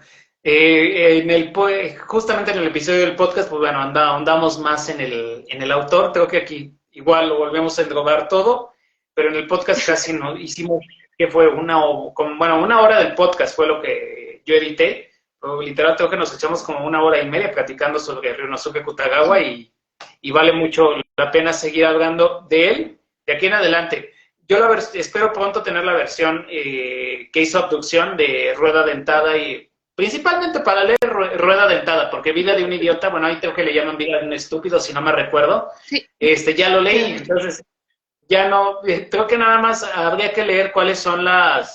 justamente en el episodio del podcast, pues bueno, andamos más en el autor, creo que aquí igual lo volvemos a englobar todo, pero en el podcast casi no hicimos, que fue una hora del podcast fue lo que yo edité, pero literal creo que nos echamos como 1 hora y media platicando sobre Ryunosuke Akutagawa y vale mucho la pena seguir hablando de él de aquí en adelante. Yo espero pronto tener la versión que hizo Abducción de Rueda Dentada y principalmente para leer Rueda Dentada, porque Vida de un idiota, bueno, ahí creo que le llaman Vida de un estúpido, si no me recuerdo. Sí. Ya lo leí, entonces ya no, creo que nada más habría que leer cuáles son la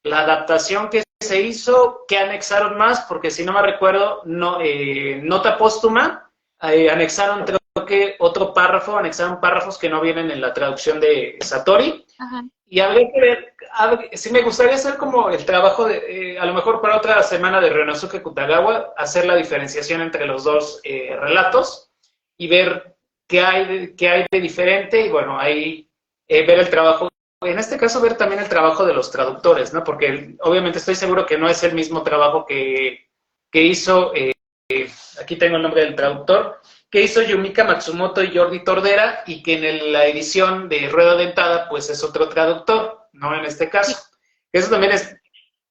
adaptación que se hizo, que anexaron más, porque si no me recuerdo, nota póstuma, anexaron creo creo que otro párrafo, anexaron párrafos que no vienen en la traducción de Satori. Ajá. Y habría que ver, si me gustaría hacer como el trabajo de, a lo mejor para otra semana de Ryonosuke Kutagawa, hacer la diferenciación entre los dos relatos y ver qué hay de diferente y bueno, ahí ver el trabajo, en este caso ver también el trabajo de los traductores, ¿no? Porque obviamente estoy seguro que no es el mismo trabajo que hizo, aquí tengo el nombre del traductor, que hizo Yumika Matsumoto y Jordi Tordera, y que en la edición de Rueda Dentada, pues es otro traductor, ¿no? En este caso. Eso también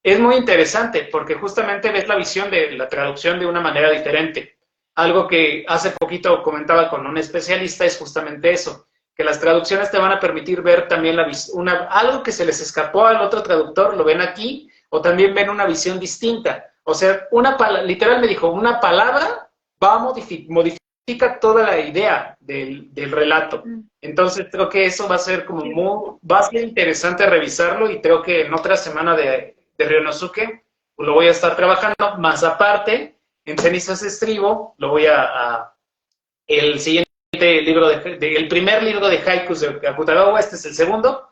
es muy interesante, porque justamente ves la visión de la traducción de una manera diferente. Algo que hace poquito comentaba con un especialista es justamente eso, que las traducciones te van a permitir ver también algo que se les escapó al otro traductor, lo ven aquí, o también ven una visión distinta. O sea, literal me dijo, una palabra va a modificar toda la idea del relato. Entonces creo que eso va a ser va a ser interesante revisarlo y creo que en otra semana de Ryonosuke lo voy a estar trabajando, más aparte, en Cenizas Estribo, lo voy el siguiente libro, el primer libro de haikus de Akutagawa, este es el segundo,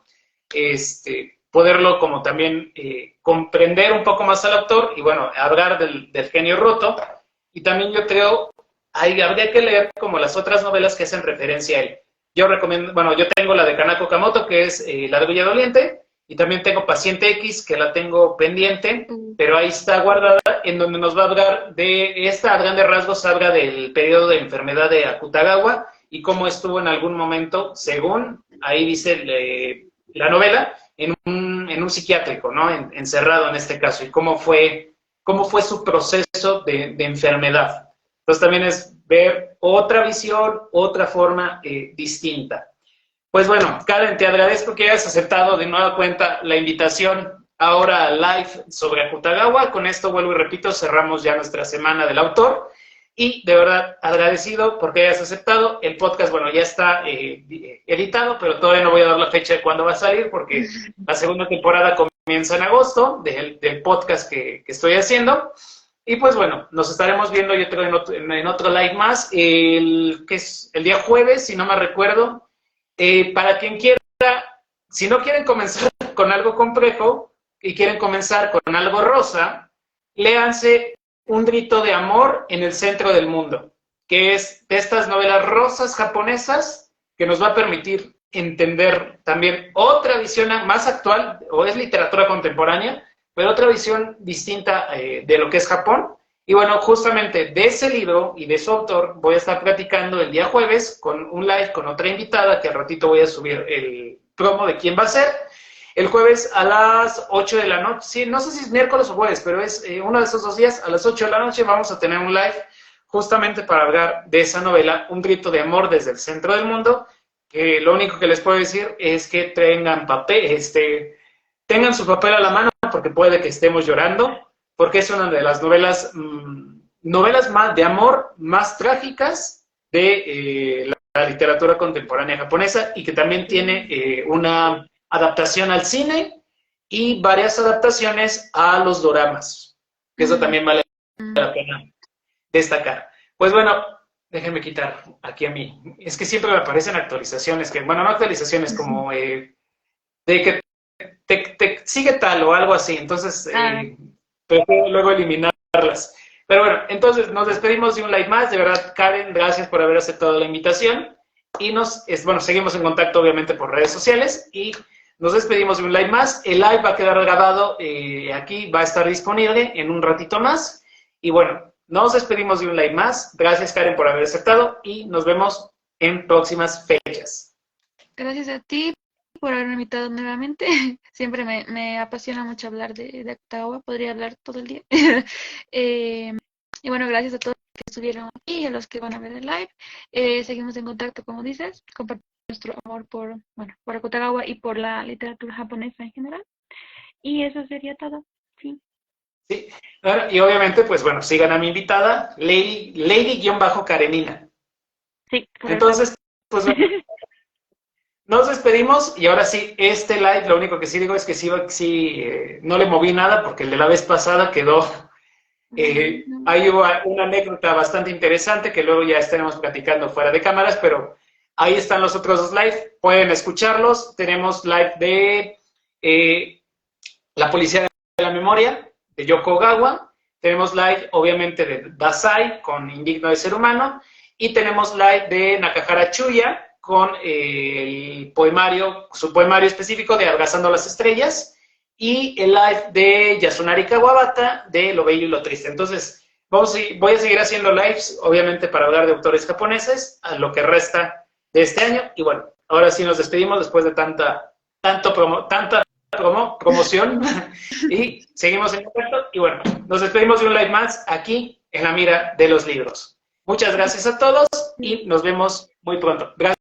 poderlo como también comprender un poco más al autor y bueno, hablar del genio roto. Y también yo creo, habría que leer como las otras novelas que hacen referencia a él. Yo recomiendo, bueno, yo tengo la de Kanako Kamoto, que es La de Bella Doliente, y también tengo Paciente X, que la tengo pendiente, pero ahí está guardada, en donde nos va a hablar de esta, a grandes rasgos, habla del periodo de enfermedad de Akutagawa y cómo estuvo en algún momento, según ahí dice la novela, en un psiquiátrico, ¿no? Encerrado en este caso, y cómo fue su proceso de enfermedad. Entonces también es ver otra visión, otra forma distinta. Pues bueno, Karen, te agradezco que hayas aceptado de nueva cuenta la invitación ahora live sobre Akutagawa. Con esto, vuelvo y repito, cerramos ya nuestra semana del autor. Y de verdad, agradecido porque hayas aceptado. El podcast, bueno, ya está editado, pero todavía no voy a dar la fecha de cuándo va a salir porque la segunda temporada comienza en agosto del podcast que estoy haciendo. Y pues bueno, nos estaremos viendo yo creo en otro live más, que es el día jueves, si no me recuerdo. Para quien quiera, si no quieren comenzar con algo complejo y quieren comenzar con algo rosa, léanse Un grito de amor en el centro del mundo, que es de estas novelas rosas japonesas que nos va a permitir entender también otra visión más actual, o es literatura contemporánea, pero otra visión distinta de lo que es Japón. Y bueno, justamente de ese libro y de su autor voy a estar platicando el día jueves con un live con otra invitada, que al ratito voy a subir el promo de quién va a ser. El jueves a las 8 de la noche, sí, no sé si es miércoles o jueves, pero es uno de esos 2 días, a las 8 de la noche vamos a tener un live justamente para hablar de esa novela, Un grito de amor desde el centro del mundo, que lo único que les puedo decir es que tengan tengan su papel a la mano porque puede que estemos llorando, porque es una de las novelas más de amor más trágicas de la literatura contemporánea japonesa y que también tiene una adaptación al cine y varias adaptaciones a los doramas, que eso también vale la pena destacar. Pues bueno, déjenme quitar aquí a mí. Es que siempre me aparecen actualizaciones, bueno, no actualizaciones, como de que te sigue tal o algo así, entonces prefiero luego eliminarlas. Pero bueno, entonces nos despedimos de un live más. De verdad, Karen, gracias por haber aceptado la invitación. Y seguimos en contacto obviamente por redes sociales y nos despedimos de un live más. El live va a quedar grabado aquí, va a estar disponible en un ratito más. Y bueno, nos despedimos de un live más. Gracias, Karen, por haber aceptado y nos vemos en próximas fechas. Gracias a ti por haberme invitado nuevamente. Siempre me apasiona mucho hablar de Akutagawa. Podría hablar todo el día. Y bueno, gracias a todos los que estuvieron aquí y a los que van a ver el live. Seguimos en contacto, como dices, compartimos nuestro amor por Akutagawa y por la literatura japonesa en general. Y eso sería todo. Sí. Sí, y obviamente, pues bueno, sigan a mi invitada, Lady-Karenina. Sí. Entonces, pues bueno, nos despedimos y ahora sí, este live, lo único que sí digo es que sí no le moví nada porque el de la vez pasada quedó Ahí hubo una anécdota bastante interesante que luego ya estaremos platicando fuera de cámaras, pero ahí están los otros dos live, pueden escucharlos. Tenemos live de La Policía de la Memoria, de Yoko Ogawa. Tenemos live, obviamente, de Dasai, con Indigno de Ser Humano. Y tenemos live de Nakahara Chuya, con el poemario, su poemario específico de Abrazando las Estrellas. Y el live de Yasunari Kawabata, de Lo Bello y Lo Triste. Entonces, voy a seguir haciendo lives, obviamente, para hablar de autores japoneses, a lo que resta de este año. Y bueno, ahora sí nos despedimos después de tanta promoción y seguimos en contacto. Y bueno, nos despedimos de un live más aquí en La Mira de los Libros. Muchas gracias a todos y nos vemos muy pronto. Gracias.